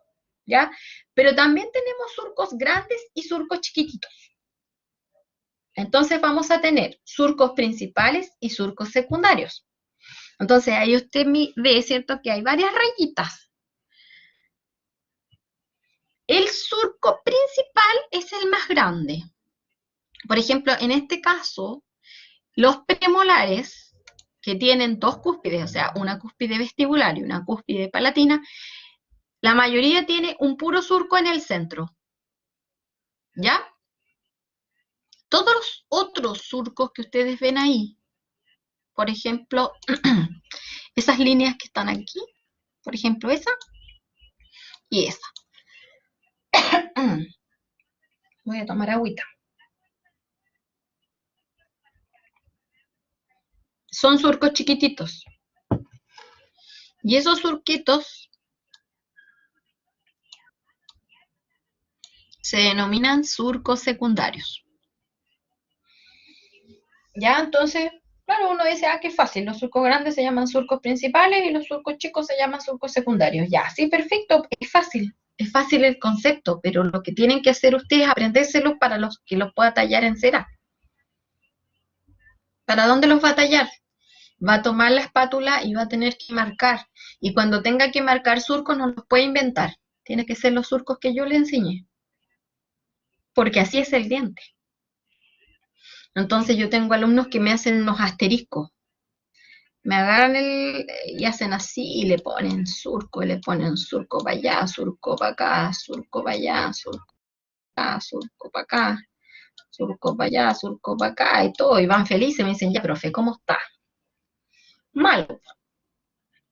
¿ya? Pero también tenemos surcos grandes y surcos chiquititos. Entonces vamos a tener surcos principales y surcos secundarios. Entonces ahí usted ve, ¿cierto? Que hay varias rayitas. El surco principal es el más grande. Por ejemplo, en este caso, los premolares, que tienen dos cúspides, o sea, una cúspide vestibular y una cúspide palatina, la mayoría tiene un puro surco en el centro. ¿Ya? Todos los otros surcos que ustedes ven ahí, por ejemplo, esas líneas que están aquí, por ejemplo, esa y esa. Voy a tomar agüita. Son surcos chiquititos. Y esos surquitos se denominan surcos secundarios. Ya, entonces, claro, uno dice, qué fácil, los surcos grandes se llaman surcos principales y los surcos chicos se llaman surcos secundarios. Ya, sí, perfecto, es fácil el concepto, pero lo que tienen que hacer ustedes es aprendérselos para los que los pueda tallar en cera. ¿Para dónde los va a tallar? Va a tomar la espátula y va a tener que marcar. Y cuando tenga que marcar surcos no los puede inventar. Tiene que ser los surcos que yo le enseñé. Porque así es el diente. Entonces yo tengo alumnos que me hacen unos asteriscos. Me agarran y hacen así y le ponen surco para allá, surco para acá, surco para allá, surco para acá, surco para acá, surco para allá, surco para acá y todo. Y van felices, me dicen, ya, profe, ¿cómo está? Malo,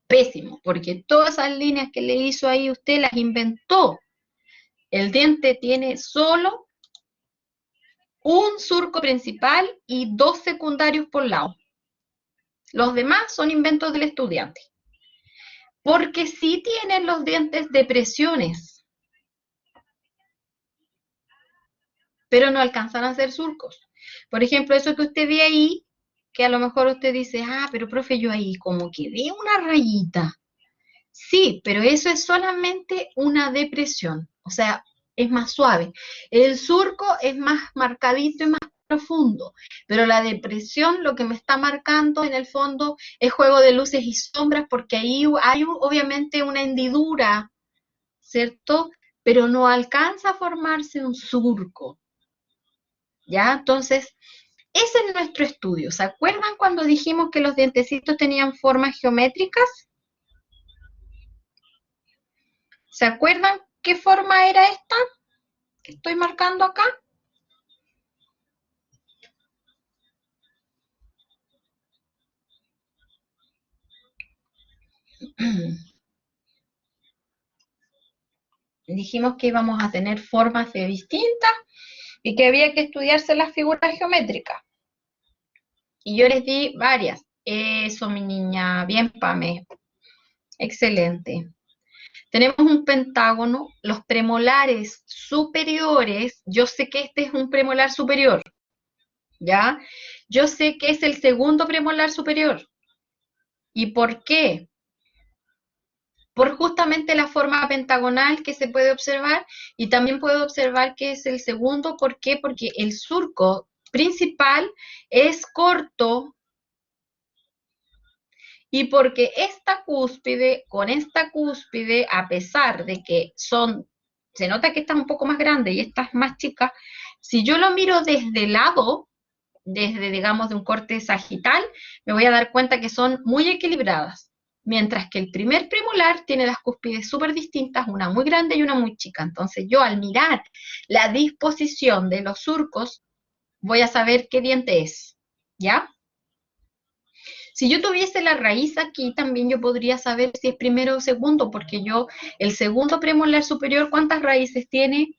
pésimo, porque todas esas líneas que le hizo ahí usted las inventó. El diente tiene solo un surco principal y dos secundarios por lado. Los demás son inventos del estudiante. Porque sí tienen los dientes depresiones, pero no alcanzan a hacer surcos. Por ejemplo, eso que usted ve ahí, que a lo mejor usted dice, pero profe, yo ahí como que vi una rayita. Sí, pero eso es solamente una depresión, o sea, es más suave. El surco es más marcadito y más profundo, pero la depresión lo que me está marcando en el fondo es juego de luces y sombras porque ahí hay obviamente una hendidura, ¿cierto? Pero no alcanza a formarse un surco, ¿ya? Entonces, ese es nuestro estudio. ¿Se acuerdan cuando dijimos que los dientecitos tenían formas geométricas? ¿Se acuerdan qué forma era esta que estoy marcando acá? Dijimos que íbamos a tener formas de distintas y que había que estudiarse las figuras geométricas. Y yo les di varias. Eso, mi niña, bien, Pame. Excelente. Tenemos un pentágono, los premolares superiores, yo sé que este es un premolar superior, ¿ya? Yo sé que es el segundo premolar superior. ¿Y por qué? Por justamente la forma pentagonal que se puede observar y también puedo observar que es el segundo. ¿Por qué? Porque el surco principal es corto y porque esta cúspide con esta cúspide, a pesar de que se nota que esta es un poco más grande y esta es más chica, si yo lo miro desde el lado, desde, digamos, de un corte sagital, me voy a dar cuenta que son muy equilibradas. Mientras que el primer premolar tiene las cúspides súper distintas, una muy grande y una muy chica. Entonces yo al mirar la disposición de los surcos, voy a saber qué diente es, ¿ya? Si yo tuviese la raíz aquí, también yo podría saber si es primero o segundo, porque el segundo premolar superior, ¿cuántas raíces tiene?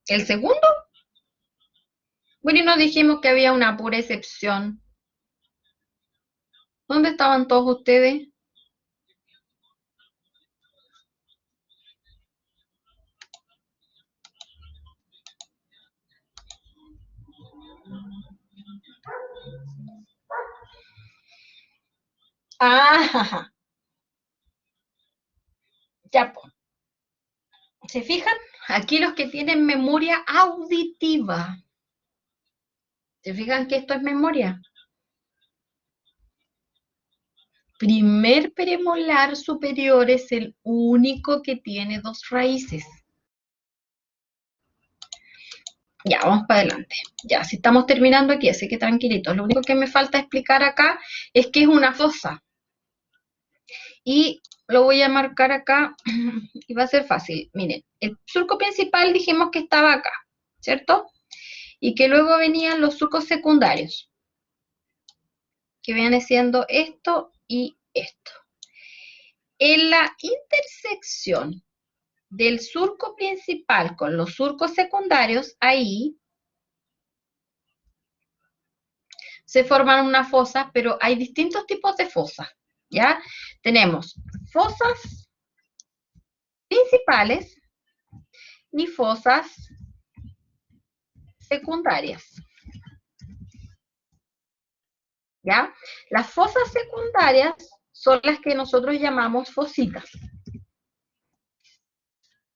¿El segundo? Bueno, y nos dijimos que había una pura excepción. ¿Dónde estaban todos ustedes? Ah, ya, pues. ¿Se fijan? Aquí los que tienen memoria auditiva. ¿Se fijan que esto es memoria? Primer premolar superior es el único que tiene dos raíces. Ya, vamos para adelante. Ya, si estamos terminando aquí, así que tranquilitos. Lo único que me falta explicar acá es que es una fosa. Y lo voy a marcar acá y va a ser fácil. Miren, el surco principal dijimos que estaba acá, ¿cierto? Y que luego venían los surcos secundarios, que viene siendo esto y esto. En la intersección del surco principal con los surcos secundarios, ahí se forman una fosa, pero hay distintos tipos de fosas, ¿ya? Tenemos fosas principales y fosas secundarias, ¿ya? Las fosas secundarias son las que nosotros llamamos fositas.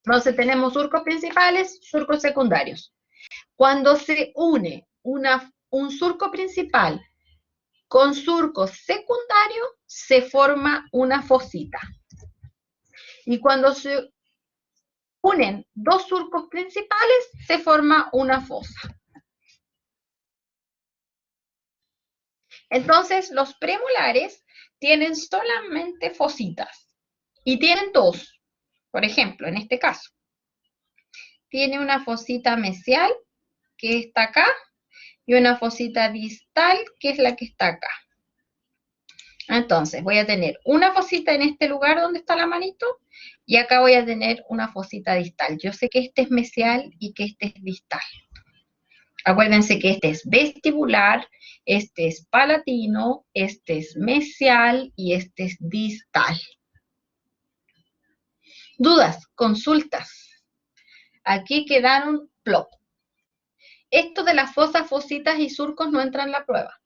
Entonces tenemos surcos principales, surcos secundarios. Cuando se une un surco principal con surco secundario, se forma una fosita. Y cuando se unen dos surcos principales, se forma una fosa. Entonces, los premolares tienen solamente fositas y tienen dos. Por ejemplo, en este caso, tiene una fosita mesial que está acá y una fosita distal que es la que está acá. Entonces, voy a tener una fosita en este lugar donde está la manito y acá voy a tener una fosita distal. Yo sé que este es mesial y que este es distal. Acuérdense que este es vestibular, este es palatino, este es mesial y este es distal. Dudas, consultas. Aquí quedaron plop. Esto de las fosas, fositas y surcos no entra en la prueba.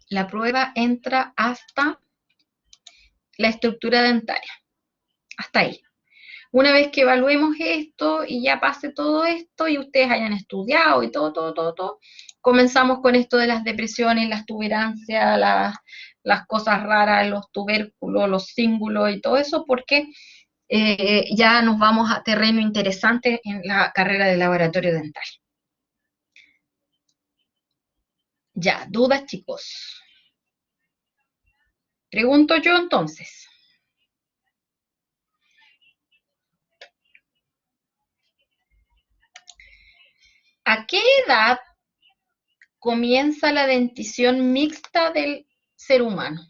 La prueba entra hasta la estructura dentaria. Hasta ahí. Una vez que evaluemos esto y ya pase todo esto y ustedes hayan estudiado y todo, comenzamos con esto de las depresiones, las tuberancias, las cosas raras, los tubérculos, los cíngulos y todo eso, porque ya nos vamos a terreno interesante en la carrera de laboratorio dental. Ya, dudas, chicos. Pregunto yo entonces, ¿a qué edad comienza la dentición mixta del ser humano?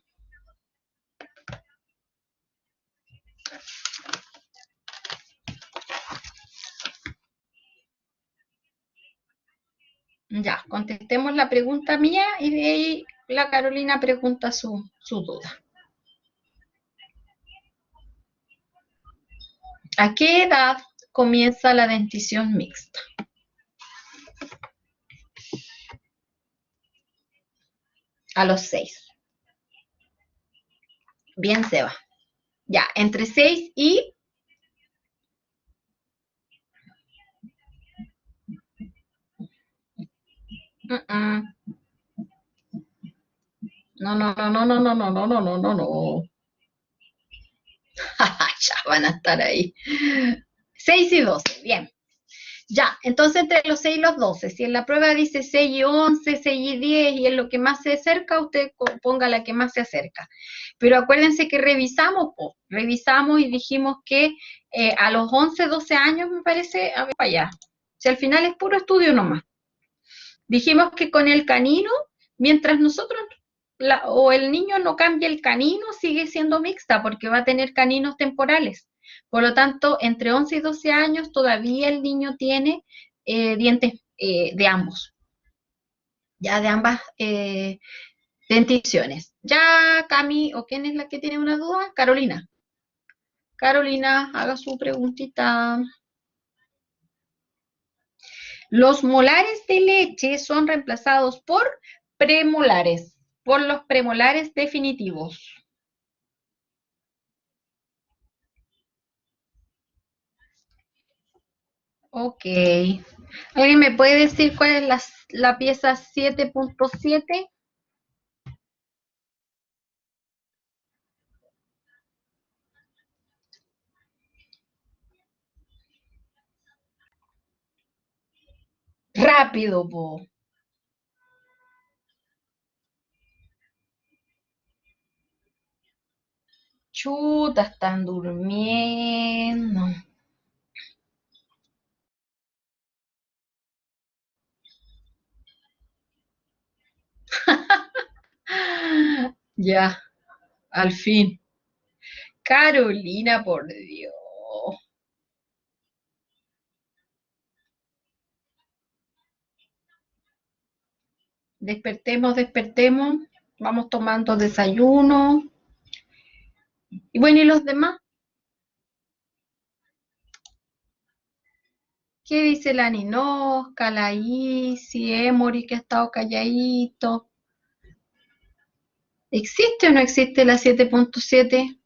Ya, contestemos la pregunta mía y de ahí la Carolina pregunta su duda. ¿A qué edad comienza la dentición mixta? A los 6. Bien, Seba. Ya, entre 6 y... No, no, no, no, no, no, no, no, no, no, no, no. Ya van a estar ahí. 6 y 12, bien. Ya, entonces entre los 6 y los 12, si en la prueba dice 6 y 11, 6 y 10 y es lo que más se acerca, usted ponga la que más se acerca. Pero acuérdense que revisamos y dijimos que a los 11, 12 años, me parece, a ver para allá. Si al final es puro estudio nomás. Dijimos que con el canino, mientras nosotros o el niño no cambie el canino, sigue siendo mixta porque va a tener caninos temporales. Por lo tanto, entre 11 y 12 años todavía el niño tiene dientes de ambos, ya de ambas denticiones. Ya, Cami, ¿o quién es la que tiene una duda? Carolina. Carolina, haga su preguntita. Los molares de leche son reemplazados por premolares, por los premolares definitivos. Ok. ¿Alguien me puede decir cuál es la pieza 7.7? Rápido, po. Chuta, están durmiendo. Ya, al fin. Carolina, por Dios. Despertemos, despertemos. Vamos tomando desayuno. Y bueno, ¿y los demás? ¿Qué dice la Ninosca, la Isi, Emory, que ha estado calladito? ¿Existe o no existe la 7.7?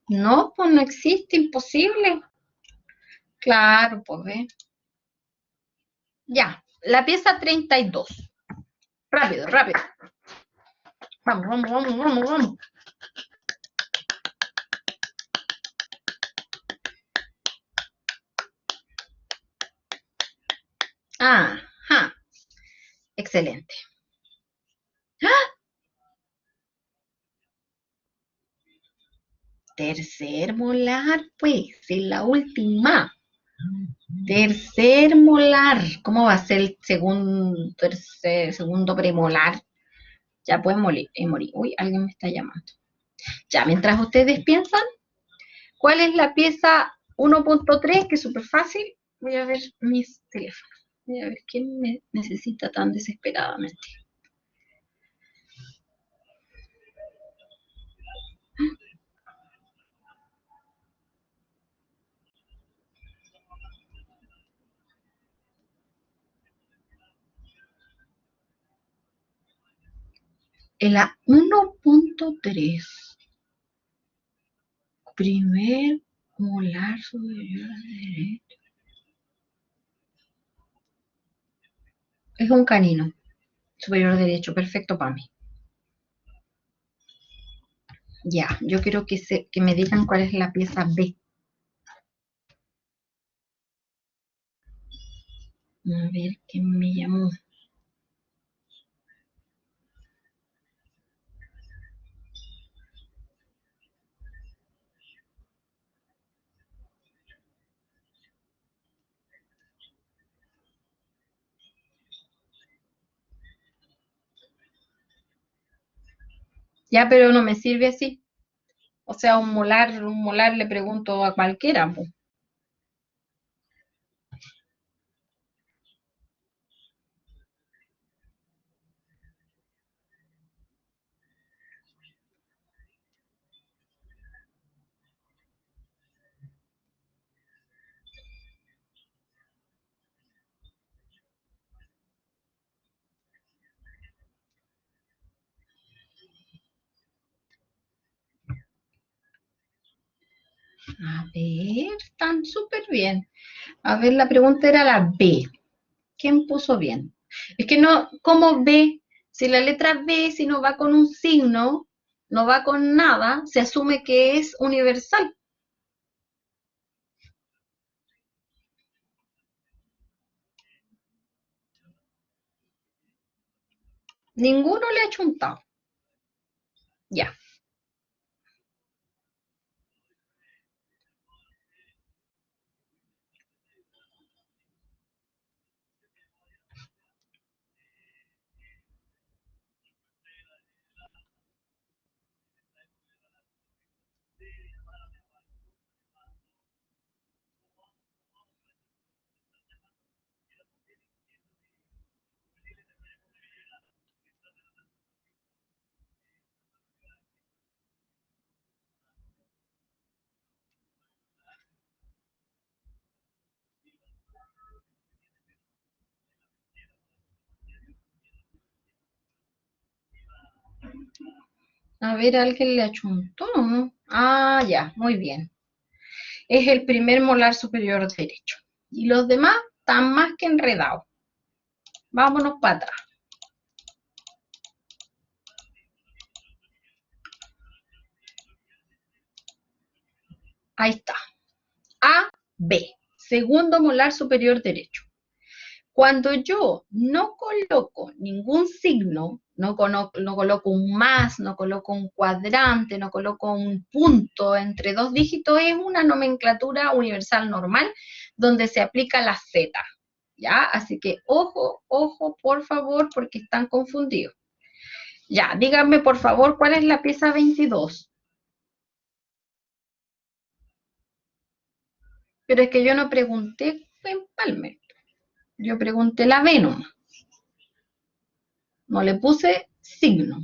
No, pues no existe, imposible. Claro, pues ve. Ya, la pieza 32. Rápido, rápido. Vamos, vamos, vamos, vamos, vamos. Ajá, excelente. Tercer molar, pues, es la última. Tercer molar. ¿Cómo va a ser el segundo premolar? Ya pueden morir. Uy, alguien me está llamando. Ya, mientras ustedes piensan, ¿cuál es la pieza 1.3? Que es súper fácil. Voy a ver mis teléfonos. Voy a ver quién me necesita tan desesperadamente. En la 1.3, primer molar superior derecho. Es un canino superior derecho, perfecto para mí. Ya, yo quiero que me digan cuál es la pieza B. A ver quién me llamó. Ya, pero no me sirve así. O sea, un molar le pregunto a cualquiera, po. A ver, están súper bien. A ver, la pregunta era la B. ¿Quién puso bien? Es que no, ¿cómo B? Si la letra B, si no va con un signo, no va con nada, se asume que es universal. Ninguno le ha chuntado. Ya. A ver, alguien le achuntó. Ah, ya, muy bien. Es el primer molar superior derecho. Y los demás están más que enredados. Vámonos para atrás. Ahí está. A, B. Segundo molar superior derecho. Cuando yo no coloco ningún signo, no coloco un más, no coloco un cuadrante, no coloco un punto entre dos dígitos, es una nomenclatura universal normal donde se aplica la Z. ¿Ya? Así que ojo, ojo, por favor, porque están confundidos. Ya, díganme por favor cuál es la pieza 22. Pero es que yo no pregunté empalme. Yo pregunté la B nomás. No le puse signo.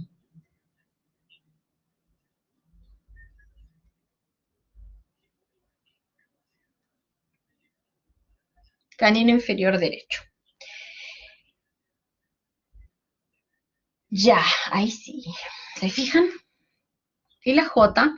Canino inferior derecho. Ya, ahí sí. ¿Se fijan? Y la J